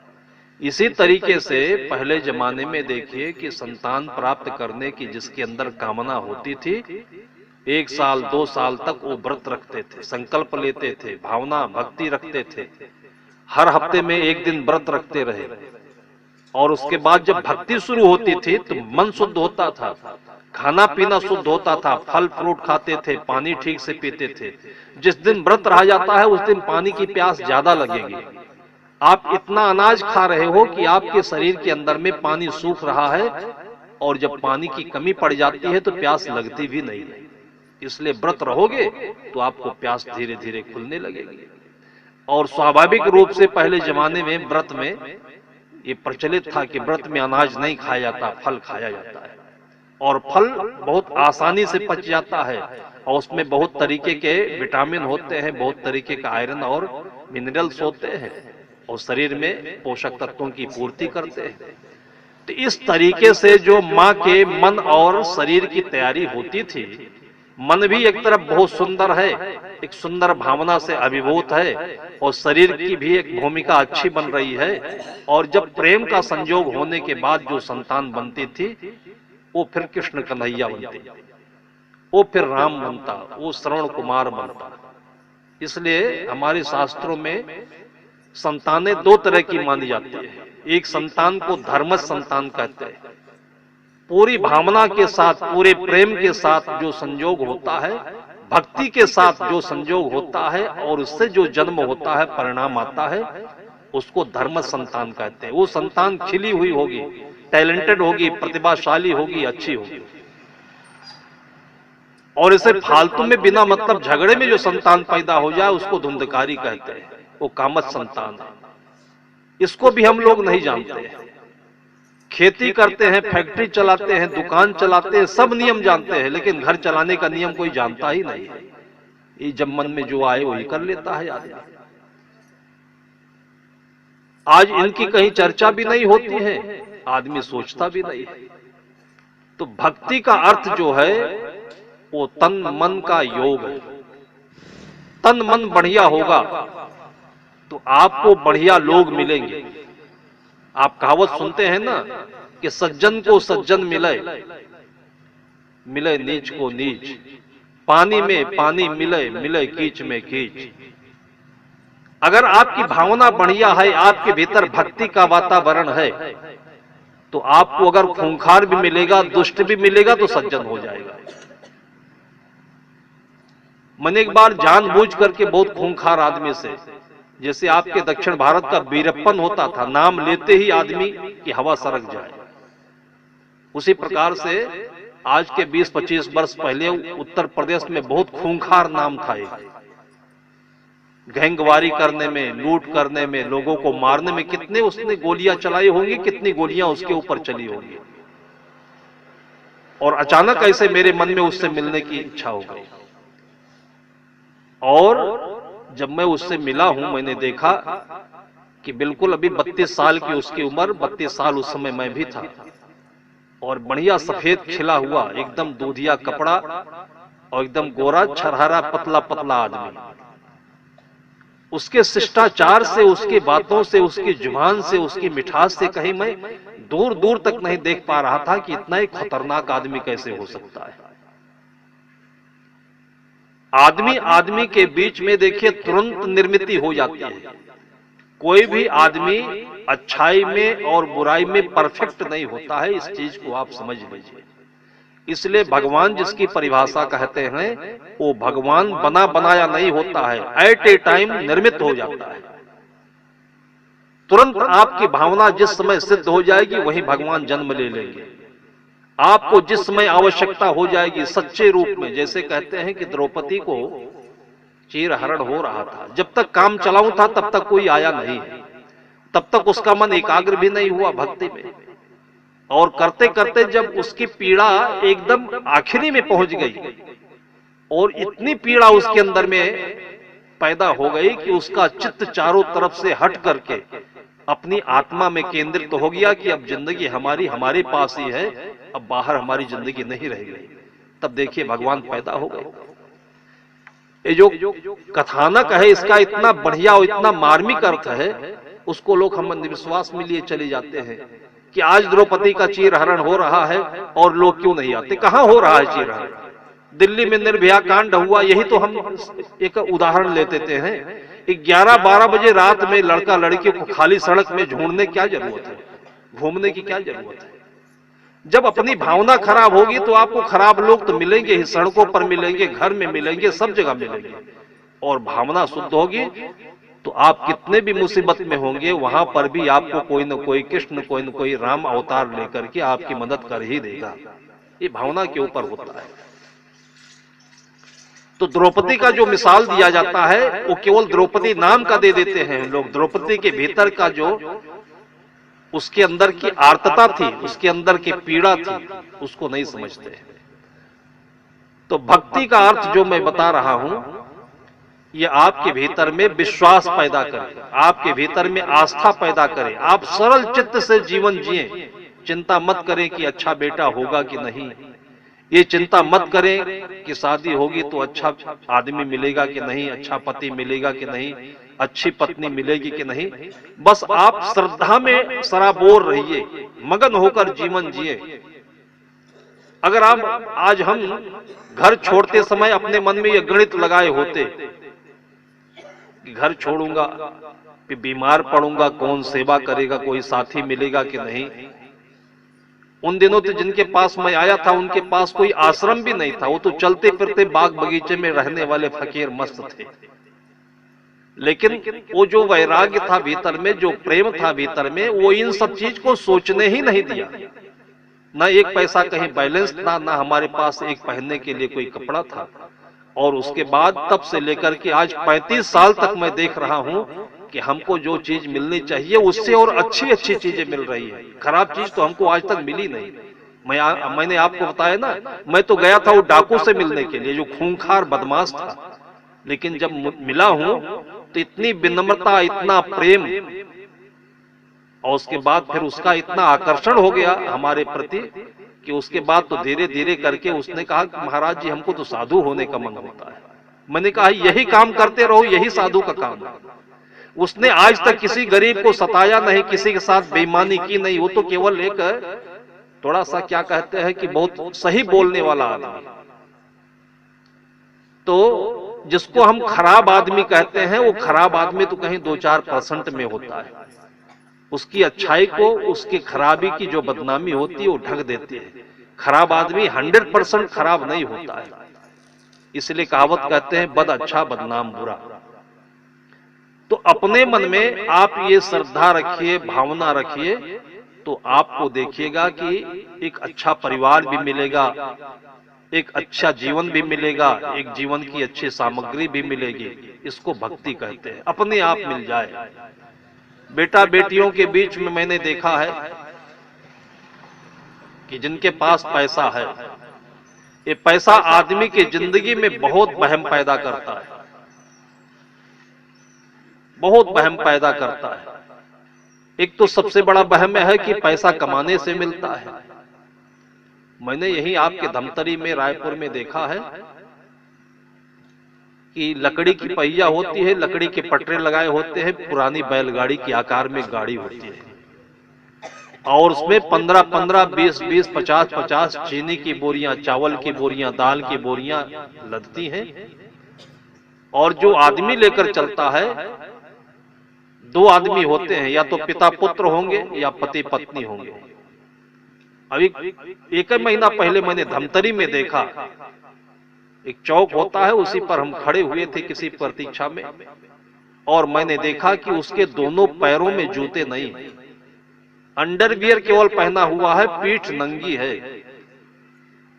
S1: इसी तरीके से पहले जमाने में देखिए कि संतान प्राप्त करने की जिसके अंदर कामना होती थी, 1 साल 2 साल तक वो व्रत रखते थे, संकल्प लेते थे, भावना भक्ति रखते थे, हर हफ्ते में 1 दिन व्रत रखते रहे। और उसके बाद जब भक्ति शुरू होती थी तो मन शुद्ध होता था, खाना पीना शुद्ध होता था, फल फ्रूट खाते थे, पानी ठीक से पीते थे। जिस दिन व्रत रह जाता है उस दिन पानी की प्यास ज्यादा लगेगी। आप इतना अनाज खा रहे हो कि आपके शरीर के अंदर में पानी सूख रहा है, और जब पानी की कमी पड़ जाती है तो प्यास लगती भी नहीं है। इसलिए व्रत रहोगे तो आपको प्यास धीरे धीरे खुलने लगेगी। और स्वाभाविक रूप से पहले जमाने में व्रत में ये प्रचलित था कि व्रत में अनाज नहीं खाया जाता, फल खाया जाता है। और फल बहुत आसानी से पच जाता है और उसमें बहुत तरीके के विटामिन होते हैं, बहुत तरीके का आयरन और मिनरल्स होते हैं और शरीर में पोषक तत्वों की पूर्ति करते हैं। तो इस तरीके से जो माँ के मन और शरीर की तैयारी होती थी, मन भी एक तरफ बहुत सुंदर है, एक सुंदर भावना से अभिभूत है, और शरीर की भी एक भूमिका अच्छी बन रही है। और जब प्रेम का संयोग होने के बाद जो संतान बनती थी वो फिर कृष्ण कन्हैया बनती, वो फिर राम बनता, वो श्रवण कुमार बनता। इसलिए हमारे शास्त्रों में संतानें 2 तरह की मानी जाती है। एक संतान को धर्मज संतान कहते हैं, पूरी भावना के साथ, पूरे प्रेम के साथ जो संयोग होता है, भक्ति के साथ जो संयोग होता है और उससे जो जन्म होता है, परिणाम आता है, उसको धर्मज संतान कहते हैं। वो संतान खिली हुई होगी, टैलेंटेड होगी, प्रतिभाशाली होगी, अच्छी होगी। और इसे फालतू में बिना मतलब झगड़े में जो संतान पैदा हो जाए उसको धुंधकारी कहते हैं, वो कामत संतान है। इसको भी हम लोग नहीं जानते हैं। खेती करते हैं, फैक्ट्री चलाते हैं, दुकान चलाते हैं, सब नियम जानते हैं, लेकिन घर चलाने का नियम कोई जानता ही नहीं है। ये जब मन में जो आए वही कर लेता है आदमी। आज इनकी कहीं चर्चा भी नहीं होती है, आदमी सोचता भी नहीं है। तो भक्ति का अर्थ जो है वो तन मन का योग है। तन मन बढ़िया होगा तो आपको बढ़िया लोग मिलेंगे। आप कहावत सुनते हैं ना कि सज्जन को सज्जन मिले, मिले नीच को नीच, पानी में पानी मिले, मिले कीच में कीच। अगर आपकी भावना बढ़िया है, आपके भीतर भक्ति का वातावरण है, तो आपको अगर खूंखार भी मिलेगा, दुष्ट भी मिलेगा, तो सज्जन हो जाएगा। मैंने एक बार जानबूझ करके बहुत खूंखार आदमी से, जैसे आपके दक्षिण भारत का वीरप्पन होता था, नाम लेते ही आदमी की हवा सरक जाए, उसी प्रकार से आज के 20-25 वर्ष पहले उत्तर प्रदेश में बहुत खूंखार नाम था। गैंगवारी करने में, लूट करने में, लोगों को मारने में कितने उसने गोलियां चलाई होंगी, कितनी गोलियां उसके ऊपर चली होंगी। और अचानक ऐसे मेरे मन में उससे मिलने की इच्छा हो गई। और जब मैं उससे मिला हूं, मैंने देखा कि बिल्कुल अभी 32 साल की उसकी उम्र, 32 साल उस समय मैं भी था, और बढ़िया सफेद खिला हुआ, एकदम दूधिया कपड़ा और एकदम गोरा छरहरा पतला पतला आदमी। उसके शिष्टाचार से, उसकी बातों से, उसकी जुबान से, उसकी मिठास से कहीं मैं दूर दूर तक नहीं देख पा रहा था कि इतना ही खतरनाक आदमी कैसे हो सकता है। आदमी आदमी के बीच में देखिए तुरंत निर्मिति हो जाती है। कोई भी आदमी अच्छाई में और बुराई में परफेक्ट नहीं होता है, इस चीज को आप समझ लीजिए। इसलिए भगवान जिसकी परिभाषा कहते हैं, वो भगवान बना बनाया नहीं होता है, एट ए टाइम निर्मित हो जाता है। तुरंत आपकी भावना जिस समय सिद्ध हो जाएगी, वहीं भगवान जन्म ले लेंगे। आपको जिस समय आवश्यकता हो जाएगी सच्चे रूप में, जैसे कहते हैं कि द्रौपदी को चीरहरण हो रहा था, जब तक काम चलाऊं था तब तक कोई आया नहीं, तब तक उसका मन एकाग्र भी नहीं हुआ भक्ति में। और करते करते जब उसकी पीड़ा एकदम आखिरी में पहुंच गई, और इतनी पीड़ा उसके अंदर में पैदा हो गई कि उसका चित्त चारों तरफ से हट करके अपनी आत्मा में केंद्रित हो गया कि अब जिंदगी हमारी हमारे पास ही है, अब बाहर हमारी जिंदगी नहीं रह गई। तब देखिए भगवान पैदा हो गए। ये जो कथानक है, इसका इतना बढ़िया और इतना मार्मिक अर्थ है, उसको लोग हम अंधविश्वास में लिए चले जाते हैं कि आज द्रौपदी का चीरहरण हो रहा है और लोग क्यों नहीं आते। कहां हो रहा है चीरहरण? दिल्ली में निर्भया कांड हुआ, यही तो हम एक उदाहरण लेते हैं। 11-12 बजे रात में लड़का लड़की को खाली सड़क में ढूंढने क्या जरूरत है, घूमने की क्या जरूरत है? जब अपनी भावना खराब होगी तो आपको खराब लोग तो मिलेंगे ही, सड़कों पर मिलेंगे, घर में मिलेंगे, सब जगह मिलेंगे। और भावना शुद्ध होगी तो आप कितने भी मुसीबत में होंगे, वहां पर भी आपको कोई न कोई कृष्ण, कोई न कोई राम अवतार लेकर के आपकी मदद कर ही देगा। ये भावना के ऊपर होता है। तो द्रौपदी का जो मिसाल दिया जाता है, वो केवल द्रौपदी नाम का दे देते हैं लोग। द्रौपदी के भीतर का जो उसके अंदर की आर्तता थी, उसके अंदर की पीड़ा थी, उसको नहीं समझते। तो भक्ति का अर्थ जो मैं बता रहा हूं, ये आपके भीतर में विश्वास पैदा करे, आपके भीतर में आस्था पैदा करे। आप सरल चित्त से जीवन जिए, चिंता मत करें कि अच्छा बेटा होगा कि नहीं, ये चिंता मत करें कि शादी होगी तो अच्छा आदमी मिलेगा कि नहीं, अच्छा पति मिलेगा कि नहीं, अच्छी पत्नी मिलेगी कि नहीं। बस आप श्रद्धा में सराबोर रहिए, मगन होकर जीवन जिए। अगर आप आज हम घर छोड़ते समय अपने मन में यह गणित लगाए होते कि घर छोड़ूंगा, फिर बीमार पड़ूंगा, कौन सेवा करेगा, कोई साथी मिलेगा कि नहीं। उन दिनों तो जिनके पास मैं आया था, उनके पास कोई आश्रम भी नहीं था, वो तो चलते फिरते बाग बगीचे में रहने वाले फकीर मस्त थे। लेकिन वो जो वैराग्य था भीतर में, जो प्रेम था भीतर में, वो इन सब चीज को सोचने ही नहीं दिया। ना एक पैसा कहीं बैलेंस था, ना हमारे पास एक पहनने के लिए कोई कपड़ा था। और उसके बाद तब से लेकर के आज 35 साल तक मैं देख रहा हूं कि हमको जो चीज मिलनी चाहिए उससे और अच्छी अच्छी चीजें मिल रही है। खराब चीज तो हमको आज तक मिली नहीं। मैंने आपको बताया ना, मैं तो गया था वो डाकू से मिलने के लिए, जो खूंखार बदमाश था। लेकिन जब मिला हूं तो इतनी विनम्रता, इतना प्रेम, और उसके बाद फिर उसका इतना आकर्षण हो गया हमारे प्रति कि उसके बाद तो धीरे धीरे करके उसने कहा कि महाराज जी हमको तो साधु होने का मन होता है। मैंने कहा यही काम करते रहो, यही साधु का काम है। उसने आज तक किसी गरीब को सताया नहीं, किसी के साथ बेईमानी की नहीं। वो तो केवल एक थोड़ा सा क्या कहते हैं कि बहुत सही बोलने वाला आदमी। तो जिसको हम खराब आदमी कहते हैं, वो खराब आदमी तो कहीं 2-4% में होता है। उसकी अच्छाई को, उसकी खराबी की जो बदनामी होती है वो ढक देती है। खराब आदमी 100% खराब नहीं होता है। इसलिए कहावत कहते हैं बद अच्छा बदनाम बुरा। तो अपने मन में आप ये श्रद्धा रखिए, भावना रखिए, तो आपको देखिएगा कि एक अच्छा परिवार भी मिलेगा, एक अच्छा जीवन भी मिलेगा, एक जीवन की अच्छी सामग्री भी मिलेगी। इसको भक्ति कहते हैं, अपने आप मिल जाए। बेटा बेटियों के बीच में मैंने देखा है कि जिनके पास पैसा है, ये पैसा आदमी की जिंदगी में बहुत वहम पैदा करता है, बहुत वहम पैदा करता है। एक तो सबसे बड़ा वहम है कि पैसा कमाने से मिलता है। मैंने यही आपके धमतरी में, रायपुर में देखा है कि लकड़ी की पहिया होती है, लकड़ी के पटरे लगाए होते हैं, पुरानी बैलगाड़ी के आकार में गाड़ी होती है, और उसमें 15-15, 20-20, 50-50 चीनी की बोरियां, चावल की बोरियां, दाल की बोरियां लदती हैं। और जो आदमी लेकर चलता है, 2 आदमी होते हैं, या तो पिता पुत्र होंगे या पति पत्नी होंगे। अभी 1 महीना पहले मैंने धमतरी में देखा, एक चौक होता है, उसी पर हम खड़े हुए थे किसी प्रतीक्षा में, और मैंने देखा कि उसके दोनों पैरों में जूते नहीं, अंडरवियर केवल पहना हुआ है, पीठ नंगी है।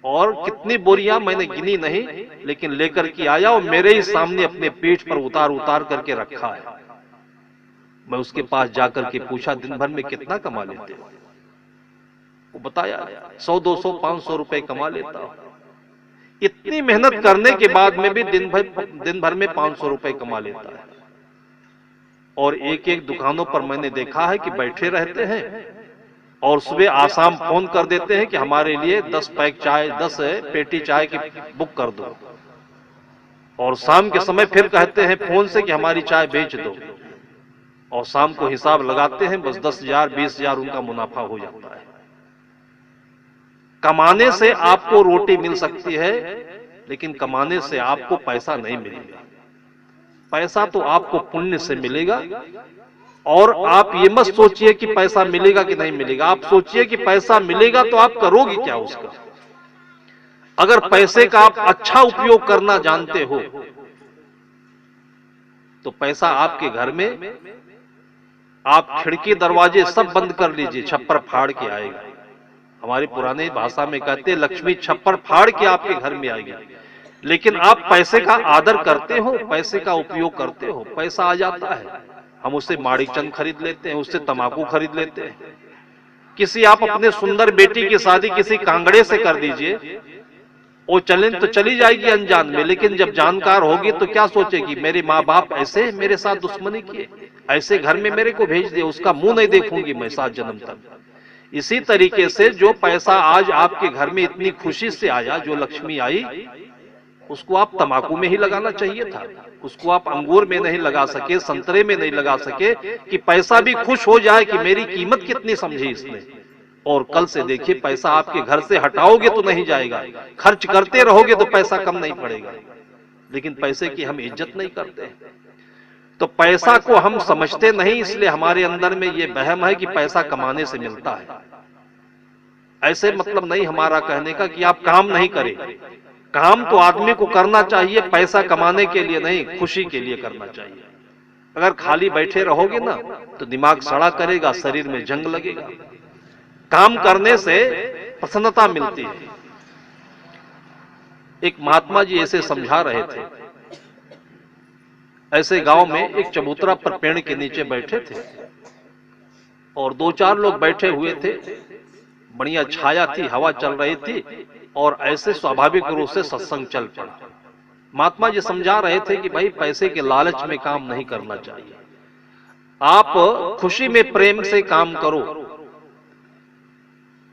S1: और कितनी बोरियां मैंने गिनी नहीं, लेकिन लेकर के आया और मेरे ही सामने अपने पीठ पर उतार उतार करके रखा है। मैं उसके पास जाकर के पूछा, दिन भर में कितना कमा लेते हो? वो बताया 100, 200, 500 रुपए कमा लेता हूं। इतनी मेहनत करने के बाद में भी दिन भर में 500 रुपए कमा लेता है। और एक एक दुकानों पर मैंने देखा है कि बैठे रहते हैं और सुबह आसाम फोन कर देते हैं कि हमारे लिए 10 पैक चाय, 10 पेटी चाय की बुक कर दो, और शाम के समय फिर कहते हैं फोन से कि हमारी चाय बेच दो, और शाम को हिसाब लगाते हैं, बस 10,000, 20,000 उनका मुनाफा हो जाता है। कमाने से आपको रोटी मिल सकती है, लेकिन कमाने से आपको पैसा नहीं मिलेगा। पैसा तो आपको पुण्य से मिलेगा। और आप ये मत सोचिए कि पैसा मिलेगा कि नहीं मिलेगा, आप सोचिए कि पैसा मिलेगा तो आप करोगे क्या उसका। अगर पैसे का आप अच्छा उपयोग करना जानते हो, तो पैसा आपके घर में, आप खिड़की दरवाजे सब बंद कर लीजिए, छप्पर फाड़ के आएगा। हमारी पुरानी भाषा में कहते हैं लक्ष्मी छप्पर फाड़ के आपके घर में आएगी। लेकिन आप पैसे का आदर करते हो, पैसे का उपयोग करते हो, पैसा आ जाता है। हम उससे माड़ीचंद खरीद लेते हैं, उससे तंबाकू खरीद लेते हैं। किसी आप अपने सुंदर बेटी की शादी किसी कांगड़े से कर दीजिए, वो चलें तो चली जाएगी अनजान में, लेकिन जब जानकार होगी तो क्या सोचेगी, मेरे माँ बाप ऐसे मेरे साथ दुश्मनी किए, ऐसे घर में मेरे को भेज दिया, उसका मुंह नहीं देखूंगी मैं 7 जन्म तक। इसी तरीके से जो पैसा आज आपके घर में इतनी खुशी से आया, जो लक्ष्मी आई, उसको आप तंबाकू में ही लगाना चाहिए था। उसको आप अंगूर में नहीं लगा सके, संतरे में नहीं लगा सके, कि पैसा भी खुश हो जाए कि मेरी कीमत कितनी समझी इसने। और कल से देखिए, पैसा आपके घर से हटाओगे तो नहीं जाएगा, खर्च करते रहोगे तो पैसा कम नहीं पड़ेगा। लेकिन पैसे की हम इज्जत नहीं करते, तो पैसा को हम समझते नहीं, इसलिए हमारे अंदर में ये वहम है कि पैसा कमाने से मिलता है। ऐसे मतलब नहीं हमारा कहने का कि आप काम नहीं करें। काम तो आदमी को करना चाहिए, पैसा कमाने के लिए नहीं, खुशी के लिए करना चाहिए। अगर खाली बैठे रहोगे ना तो दिमाग सड़ा करेगा, शरीर में जंग लगेगा। काम करने से प्रसन्नता मिलती है। एक महात्मा जी ऐसे समझा रहे थे, ऐसे गांव में एक चबूतरा पर पेड़ के नीचे बैठे थे और 2-4 लोग बैठे हुए थे। बढ़िया छाया थी, हवा चल रही थी और ऐसे स्वाभाविक रूप से सत्संग चल पड़ा। महात्मा जी समझा रहे थे कि भाई पैसे के लालच में काम नहीं करना चाहिए, आप खुशी में प्रेम से काम करो।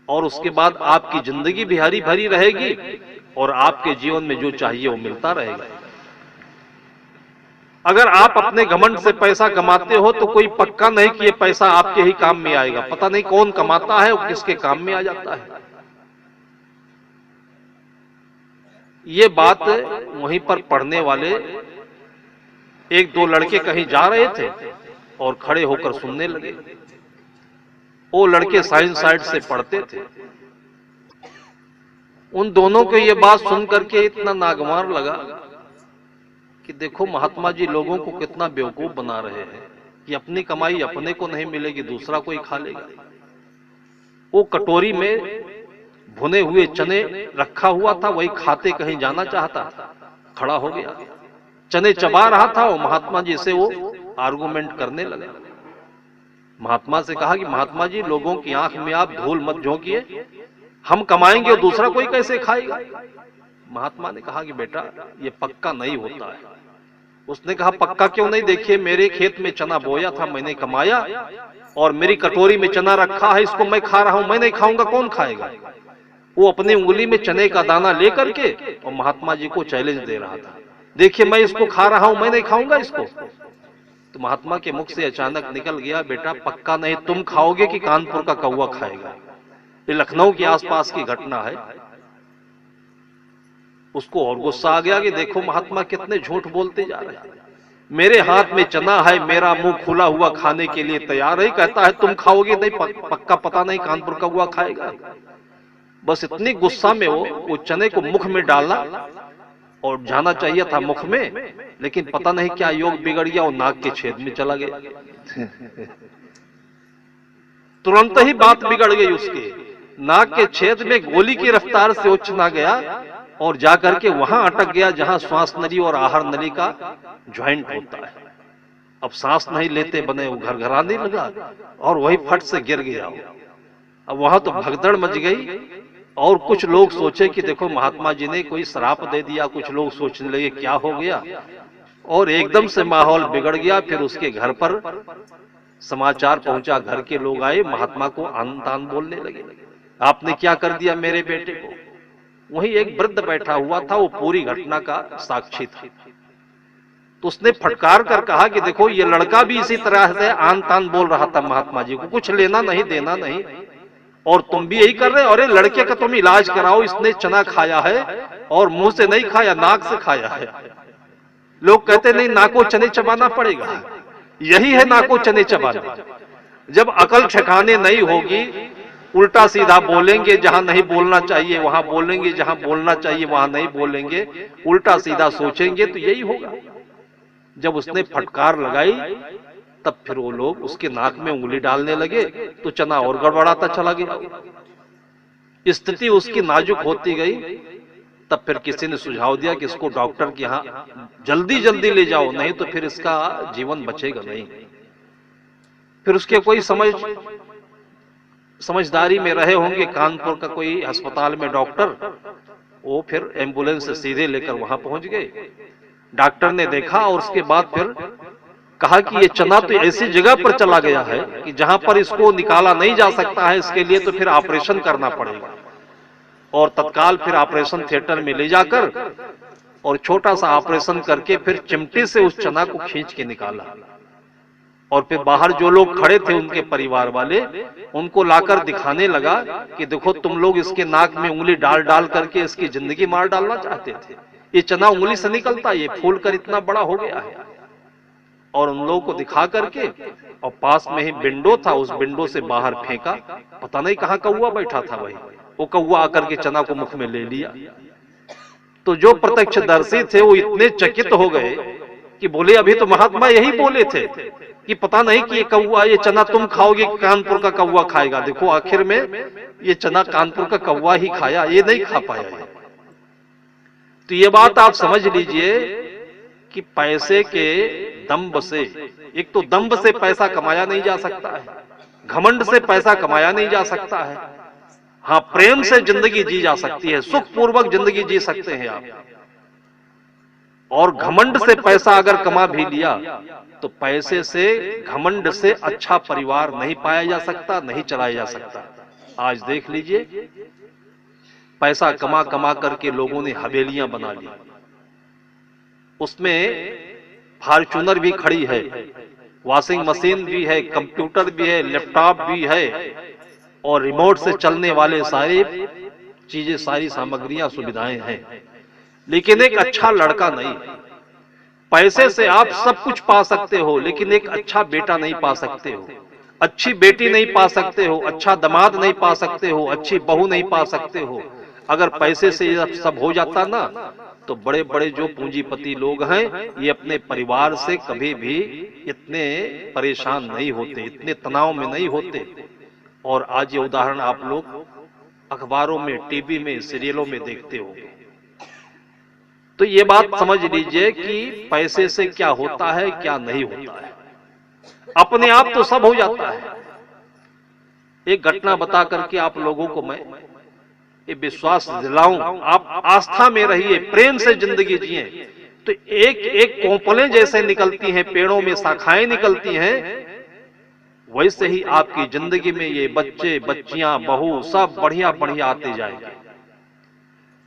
S1: और उसके बाद आपकी जिंदगी भी हरी भरी रहेगी और आपके जीवन में जो चाहिए वो मिलता रहेगा। अगर आप अपने घमंड से पैसा कमाते हो तो कोई पक्का नहीं कि ये पैसा आपके ही काम में आएगा। पता नहीं कौन कमाता है और किसके काम में आ जाता है। ये बात वहीं पर पढ़ने वाले एक दो लड़के कहीं जा रहे थे और खड़े होकर सुनने लगे। वो लड़के साइंस साइड से पढ़ते थे। उन दोनों को ये बात सुन करके इतना नागवार लगा कि देखो महात्मा जी लोगों को कितना बेवकूफ बना रहे हैं कि अपनी कमाई अपने को नहीं मिलेगी, दूसरा कोई खा लेगा। वो कटोरी में भुने हुए चने रखा हुआ था, वही खाते कहीं जाना चाहता, खड़ा हो गया, चने चबा रहा था। वो महात्मा जी से वो आर्गुमेंट करने लगे। महात्मा से कहा कि महात्मा जी लोगों की आंख में आप धूल मत झोंकिए, हम कमाएंगे और दूसरा कोई कैसे खाएगा। महात्मा ने कहा कि बेटा ये पक्का नहीं होता है। उसने कहा पक्का क्यों नहीं, देखिए मेरे खेत में चना बोया था, मैंने कमाया और मेरी कटोरी में चना रखा है, इसको मैं खा रहा हूं, मैं नहीं खाऊंगा कौन खाएगा। वो अपनी उंगली में चने का दाना लेकर के और महात्मा जी को चैलेंज दे रहा था, देखिए मैं इसको खा रहा हूं, मैं नहीं खाऊंगा इसको। तो महात्मा के मुख से अचानक निकल गया, बेटा पक्का नहीं, तुम खाओगे कि कानपुर का कौवा खाएगा। ये लखनऊ के आसपास की घटना है। उसको और गुस्सा आ गया कि देखो महात्मा कितने झूठ बोलते जा रहे हैं, मेरे हाथ में चना है, मेरा मुंह खुला हुआ खाने के लिए तैयार है, कहता है तुम खाओगे नहीं, पक्का पता नहीं कानपुर का कौवा खाएगा। बस इतनी गुस्सा में वो चने को मुख में डाला और जाना चाहिए था मुख में, लेकिन पता नहीं क्या योग बिगड़ गया, वो नाक के छेद में चला गया। तुरंत ही बात बिगड़ गई उसके, नाक के छेद में गोली की रफ्तार से वो चना गया और जाकर के वहां अटक गया जहां श्वास नली और आहार नली का ज्वाइंट होता है। अब सांस नहीं लेते बने, वो घरघराने लगा और वही फट से गिर गया। अब वहां तो भगदड़ मच गई और कुछ लोग सोचे कि देखो महात्मा जी ने कोई श्राप दे दिया, कुछ लोग सोचने लगे क्या हो गया, और एकदम से माहौल बिगड़ गया। फिर उसके घर पर समाचार पहुंचा, घर के लोग आए, महात्मा को आन तान बोलने लगे, आपने क्या कर दिया मेरे बेटे को। वहीं एक वृद्ध बैठा हुआ था, वो पूरी घटना का साक्षी था। तो उसने फटकार कर कहा कि देखो ये लड़का भी इसी तरह से आन तान बोल रहा था महात्मा जी को, कुछ लेना नहीं देना नहीं, और तुम भी यही कर रहे हो। अरे लड़के का तुम इलाज कराओ, इसने चना खाया है और मुंह से नहीं खाया, नाक से खाया है। लोग कहते नहीं नाको चने चबाना पड़ेगा, यही है नाको चने चबाना। जब अकल ठिकाने नहीं होगी, उल्टा सीधा बोलेंगे, जहां नहीं बोलना चाहिए वहां बोलेंगे, जहां बोलना चाहिए वहां नहीं बोलेंगे, उल्टा सीधा सोचेंगे, तो यही होगा। जब उसने फटकार लगाई तब फिर वो लोग उसके नाक में उंगली डालने लगे तो चना और गड़बड़ाता चला गया। स्थिति उसकी नाजुक होती गई। तब फिर किसी ने सुझाव दिया कि इसको डॉक्टर के यहाँ जल्दी जल्दी ले जाओ, नहीं तो फिर इसका जीवन बचेगा नहीं। फिर उसके कोई समझदारी में रहे होंगे कानपुर का कोई अस्पताल में डॉक्टर, वो फिर एम्बुलेंस से सीधे लेकर वहां पहुंच गए। डॉक्टर ने देखा और उसके बाद फिर कहा कि ये चना तो ऐसी जगह पर चला गया है कि जहां पर इसको निकाला नहीं जा सकता है, इसके लिए तो फिर ऑपरेशन करना पड़ेगा। और तत्काल फिर ऑपरेशन थिएटर में ले जाकर और छोटा सा ऑपरेशन करके फिर चिमटे से उस चना को खींच के निकाला। और फिर बाहर जो लोग खड़े थे उनके परिवार वाले, उनको लाकर दिखाने लगा कि देखो तुम लोग इसके नाक में उंगली डाल डाल करके इसकी जिंदगी मार डालना चाहते थे, ये चना उंगली से निकलता, ये फूल कर इतना बड़ा हो गया है। और उन लोगों को दिखा करके और पास में ही विंडो था, उस विंडो से बाहर फेंका। पता नहीं कहां कौवा बैठा था, वही वो कौवा आकर के चना को मुख में ले लिया। तो जो प्रत्यक्षदर्शी थे वो इतने चकित हो गए कि बोले अभी तो महात्मा यही बोले थे कि पता नहीं कि ये कौवा, ये चना तुम खाओगे कानपुर का कौवा खाएगा। देखो आखिर में ये चना कानपुर का कौवा ही खाया, ये नहीं खा पाया। तो ये बात आप समझ लीजिए कि पैसे के दंभ से, एक तो दंभ से पैसा कमाया नहीं जा सकता है, घमंड से पैसा कमाया नहीं जा सकता है। हाँ, प्रेम से जिंदगी जी जा सकती है, सुख पूर्वक जिंदगी जी सकते हैं आप। और घमंड से पैसा अगर कमा भी लिया तो पैसे से, घमंड से अच्छा परिवार नहीं पाया जा सकता, नहीं चलाया जा सकता। आज देख लीजिए, पैसा कमा कमा करके लोगों ने हवेलियां बना ली, उसमें फॉर्च्यूनर भी खड़ी है, वॉशिंग मशीन भी है, कंप्यूटर भी है, लैपटॉप भी है, और रिमोट से चलने वाले सारी चीजें, सारी सामग्रियां, सुविधाएं हैं, लेकिन एक अच्छा लड़का नहीं। पैसे से आप सब कुछ पा सकते हो, लेकिन एक अच्छा बेटा नहीं पा सकते हो, अच्छी बेटी नहीं पा सकते हो, अच्छा दामाद नहीं पा सकते हो, अच्छी बहू नहीं पा सकते हो। अगर पैसे से ये सब हो जाता ना, तो बड़े बड़े जो पूंजीपति लोग हैं, ये अपने परिवार से कभी भी इतने परेशान नहीं होते, इतने तनाव में नहीं होते। और आज ये उदाहरण आप लोग अखबारों में, टीवी में, सीरियलों में देखते होंगे। तो ये बात समझ लीजिए कि पैसे से क्या होता है, क्या नहीं होता है। अपने आप तो सब हो जाता है। एक घटना बता करके आप लोगों को मैं ये विश्वास दिलाऊं, आप आस्था में रहिए, प्रेम से जिंदगी जिए, तो एक एक कोंपलें जैसे निकलती हैं, पेड़ों में शाखाएं निकलती हैं, वैसे ही आपकी जिंदगी में ये बच्चे, बच्चियां, बहू सब बढ़िया बढ़िया आते जाएंगे।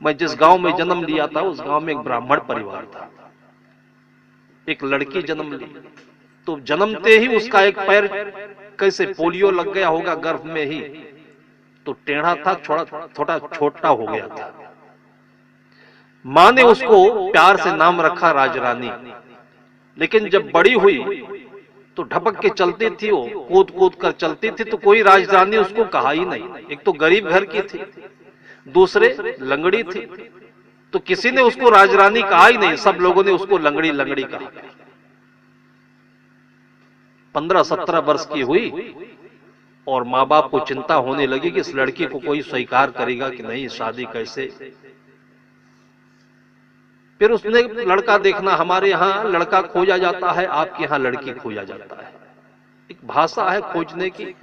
S1: मैं जिस गांव में जन्म लिया था, उस गांव में एक ब्राह्मण परिवार था। एक लड़की जन्म ली, तो जन्मते ही उसका एक पैर कैसे पोलियो लग गया होगा गर्भ में ही, तो टेढ़ा था, थोड़ा छोटा हो गया था। मां ने उसको प्यार से नाम रखा राजरानी। लेकिन जब बड़ी हुई तो ढपक के चलती थी, वो कूद कूद कर चलती थी, तो कोई राजरानी उसको कहा ही नहीं। एक तो गरीब घर की थी, दूसरे लंगड़ी थी, तो किसी ने उसको राजरानी कहा ही नहीं, सब लोगों ने उसको लंगड़ी लंगड़ी कहा। 15-17 वर्ष की हुई और माँ बाप को चिंता होने लगी कि इस लड़की को कोई स्वीकार करेगा कि नहीं, शादी कैसे। फिर उसने लड़का देखना, हमारे यहाँ लड़का खोजा जाता है, आपके यहाँ लड़की खोजा जाता है। एक भाषा है खोजने की,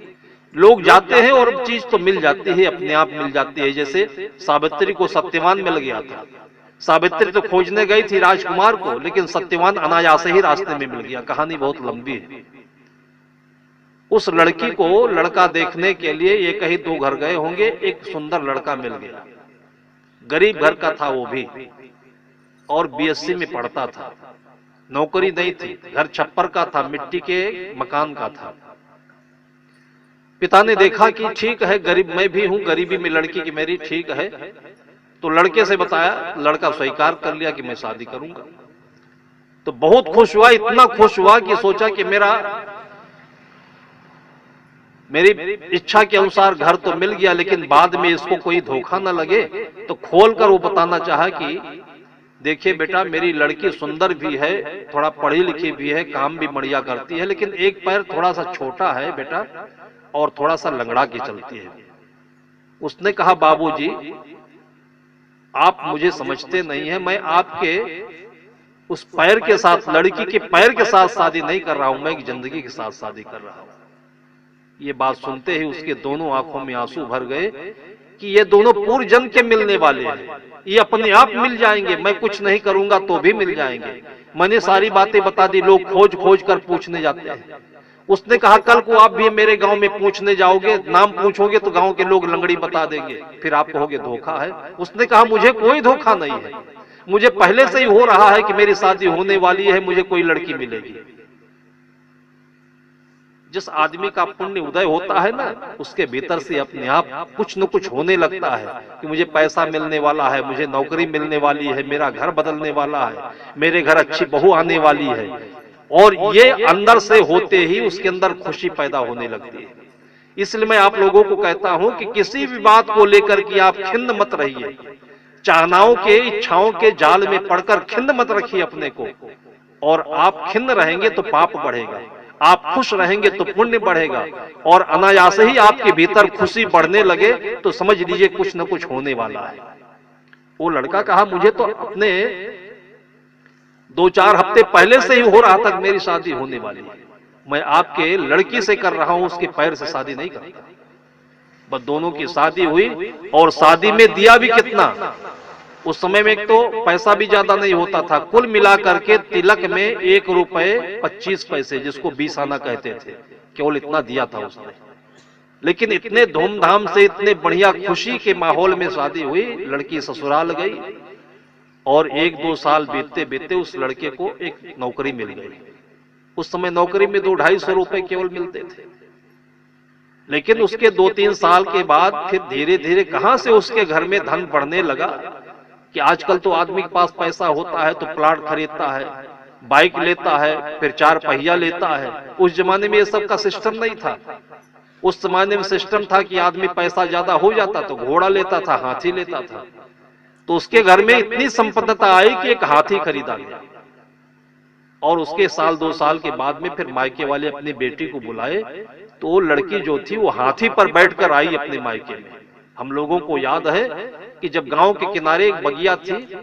S1: लोग जाते हैं और चीज तो मिल जाती है, अपने आप मिल जाती है। जैसे सावित्री को सत्यवान मिल गया था। सावित्री तो खोजने गई थी राजकुमार को, लेकिन सत्यवान अनायास ही रास्ते में मिल गया। कहानी बहुत लंबी है। उस लड़की को लड़का देखने के लिए एक ही 2 घर गए होंगे, एक सुंदर लड़का मिल गया। गरीब घर का था वो भी, और बीएससी में पढ़ता था, नौकरी नहीं थी, घर छप्पर का था, मिट्टी के मकान का था। पिता ने देखा कि ठीक है, गरीब मैं भी हूं, गरीबी में लड़की की मेरी ठीक है, तो लड़के से बताया, लड़का स्वीकार कर लिया कि मैं शादी करूंगा। तो बहुत खुश हुआ, इतना खुश हुआ कि सोचा कि मेरी इच्छा के अनुसार घर तो मिल गया, लेकिन बाद में इसको कोई धोखा न लगे। तो खोलकर वो बताना चाहा कि देखिए बेटा, मेरी लड़की सुंदर भी है, थोड़ा पढ़ी लिखी भी है, काम भी बढ़िया करती है, लेकिन एक पैर थोड़ा सा छोटा है बेटा, और थोड़ा सा लंगड़ा के चलती है। उसने कहा, बाबूजी आप मुझे समझते नहीं है, मैं आपके उस पैर के साथ, लड़की के पैर के साथ शादी नहीं कर रहा हूं, मैं एक जिंदगी के साथ शादी कर रहा हूं। ये बात सुनते ही उसके दोनों आंखों में आंसू भर गए कि ये दोनों पूर्व जन्म के मिलने वाले हैं, ये अपने आप मिल जाएंगे, मैं कुछ नहीं करूंगा तो भी मिल जाएंगे। मैंने सारी बातें बता दी, लोग खोज खोज कर पूछने जाते हैं। उसने कहा, कल को आप भी मेरे गांव में पूछने जाओगे, नाम पूछोगे तो गांव के लोग लंगड़ी बता देंगे, फिर आप कहोगे धोखा है। उसने कहा, मुझे कोई धोखा नहीं है, मुझे पहले से ही हो रहा है कि मेरी शादी होने वाली है, मुझे कोई लड़की मिलेगी। जिस आदमी का पुण्य उदय होता है ना, उसके भीतर से अपने आप कुछ न कुछ होने लगता है कि मुझे पैसा मिलने वाला है, मुझे नौकरी मिलने वाली है, मेरा घर बदलने वाला है, मेरे घर अच्छी बहू आने वाली है। और ये अंदर से होते ही उसके अंदर खुशी पैदा होने लगती है। इसलिए मैं आप लोगों को कहता हूं कि किसी भी बात को लेकर के आप खिन्न मत रहिए, चाहनाओं के, इच्छाओं के जाल में पड़कर खिन्न मत रखिए अपने को। और आप खिन्न रहेंगे तो पाप बढ़ेगा, आप खुश रहेंगे तो पुण्य बढ़ेगा, और अनायास ही आपके भीतर खुशी बढ़ने लगे तो समझ लीजिए कुछ न कुछ होने वाला है। वो लड़का कहा, मुझे तो अपने 2-4 हफ्ते पहले से ही हो रहा था मेरी शादी होने वाली है, मैं आपके लड़की से कर रहा हूं, उसके पैर से शादी नहीं करता। बस दोनों की शादी हुई, और शादी में दिया भी कितना। उस समय में एक तो पैसा भी ज्यादा नहीं होता था, कुल मिलाकर के तिलक में 1 रुपए 25 पैसे, जिसको 20 आना कहते थे, केवल इतना दिया था उसने। लेकिन इतने धूमधाम से, इतने बढ़िया खुशी के माहौल में शादी हुई, लड़की ससुराल गई और 1-2 साल बीतते बीतते उस लड़के को एक नौकरी मिल गई। उस समय नौकरी में 200-250 रुपए केवल मिलते थे, लेकिन उसके 2-3 साल के बाद फिर धीरे धीरे कहां से उसके घर में धन बढ़ने लगा कि आजकल तो आदमी के पास पैसा होता है तो प्लाट खरीदता है, बाइक लेता है, फिर 4 पहिया लेता है। उस जमाने में ये सब का सिस्टम नहीं था। उस जमाने में सिस्टम था कि आदमी पैसा ज्यादा हो जाता तो घोड़ा लेता था, हाथी लेता था। तो उसके घर में इतनी संपन्नता आई कि एक हाथी खरीदा गया और उसके 1-2 साल के बाद में फिर मायके वाले अपनी बेटी को बुलाए तो वो लड़की जो थी वो हाथी पर बैठकर आई अपने मायके में। हम लोगों को याद है कि जब गांव के किनारे एक बगिया थी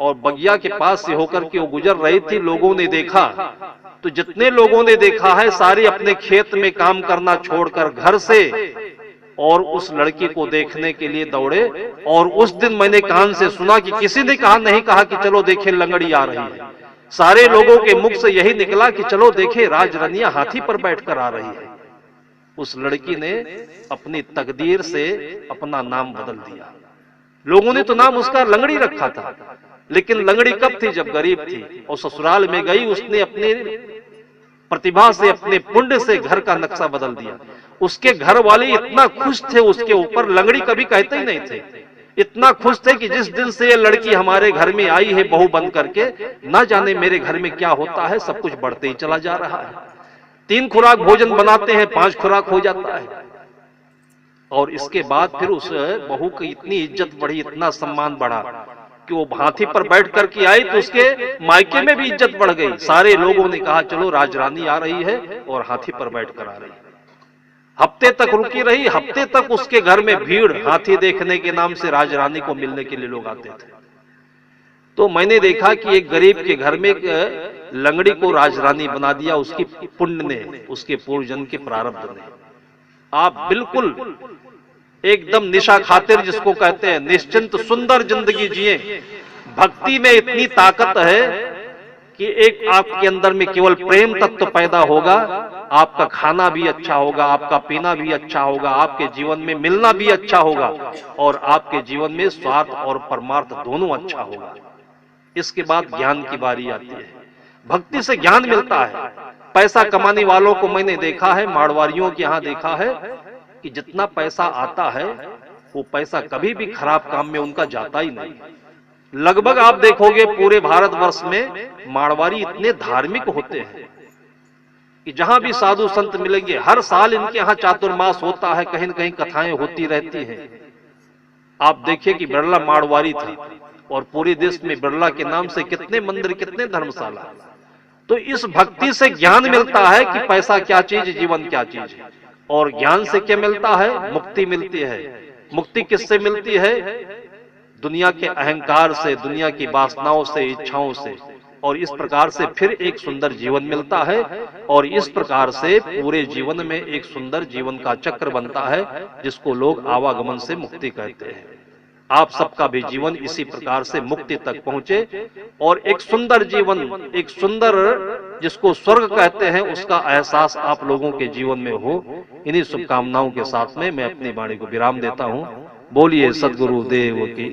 S1: और बगिया के पास से होकर के वो गुजर रही थी, लोगों ने देखा तो जितने लोगों ने देखा है सारे अपने खेत में काम करना छोड़कर घर से और उस लड़की को देखने के लिए दौड़े। और उस दिन मैंने कान से सुना कि किसी ने नहीं कहा कि चलो देखें लंगड़ी आ रही है। सारे लोगों के मुख से यही निकला कि चलो देखें राजरानिया हाथी पर बैठकर आ रही है। उस लड़की ने अपनी तकदीर से अपना नाम बदल दिया। लोगों ने तो नाम उसका लंगड़ी रखा था, लेकिन लंगड़ी कब थी? जब गरीब थी और ससुराल में गई, उसने अपने प्रतिभा से, अपने पुण्य से घर का नक्शा बदल दिया। उसके घर वाले इतना खुश थे उसके ऊपर, लंगड़ी कभी कहते ही नहीं थे, इतना खुश थे कि जिस दिन से ये लड़की हमारे घर में आई है बहू बन करके, ना जाने मेरे घर में क्या होता है, सब कुछ बढ़ते ही चला जा रहा है। 3 खुराक भोजन बनाते हैं, 5 खुराक हो जाता है। और इसके बाद फिर उस बहू की इतनी इज्जत बढ़ी, इतना सम्मान बढ़ा कि वो हाथी पर बैठ करके आई तो उसके मायके में भी इज्जत बढ़ गई। सारे लोगों ने कहा चलो राजरानी आ रही है और हाथी पर बैठ कर आ रही है। हफ्ते तक रुकी रही, हफ्ते तक उसके घर में भीड़, हाथी देखने के नाम से राजरानी को मिलने के लिए लोग आते थे। तो मैंने देखा कि एक गरीब के घर में एक लंगड़ी को राजरानी बना दिया उसकी पुण्य ने, उसके पूर्वजन्म के प्रारब्ध ने। आप बिल्कुल एकदम निशा खातिर जिसको कहते हैं, निश्चिंत सुंदर जिंदगी जिए। भक्ति में इतनी ताकत है कि एक आपके अंदर में केवल प्रेम तत्व पैदा होगा, आपका खाना भी अच्छा होगा, आपका पीना भी अच्छा होगा, आपके जीवन में मिलना भी अच्छा होगा और आपके जीवन में स्वार्थ और परमार्थ दोनों अच्छा होगा। इसके बाद ज्ञान की बारी आती है। भक्ति से ज्ञान मिलता है। पैसा कमाने वालों को मैंने देखा है, मारवाड़ियों के यहाँ देखा है कि जितना पैसा आता है वो पैसा कभी भी खराब काम में उनका जाता ही नहीं। लगभग आप देखोगे पूरे भारतवर्ष में मारवाड़ी इतने धार्मिक होते हैं कि जहां भी साधु संत मिलेंगे, हर साल इनके यहाँ चातुर्मास होता है, कहीं न कहीं कथाएं होती रहती हैं। आप देखिए कि बिरला मारवाड़ी था और पूरे देश में बिरला के नाम से कितने मंदिर, कितने धर्मशाला। तो इस भक्ति से ज्ञान मिलता है कि पैसा क्या चीज, जीवन क्या चीज है। और ज्ञान से क्या मिलता है? मुक्ति मिलती है। मुक्ति किससे मिलती है? दुनिया के अहंकार से, दुनिया की वासनाओं से, इच्छाओं से। और इस प्रकार से फिर एक सुंदर जीवन मिलता है और इस प्रकार से पूरे जीवन में एक सुंदर जीवन का चक्र बनता है जिसको लोग आवागमन से मुक्ति कहते हैं। आप सबका भी जीवन इसी प्रकार से मुक्ति तक पहुंचे और एक सुंदर जीवन, एक सुंदर जिसको स्वर्ग कहते हैं, उसका एहसास आप लोगों के जीवन में हो। इन्हीं शुभकामनाओं के साथ में मैं अपनी वाणी को विराम देता हूं। बोलिए सद्गुरु देव की।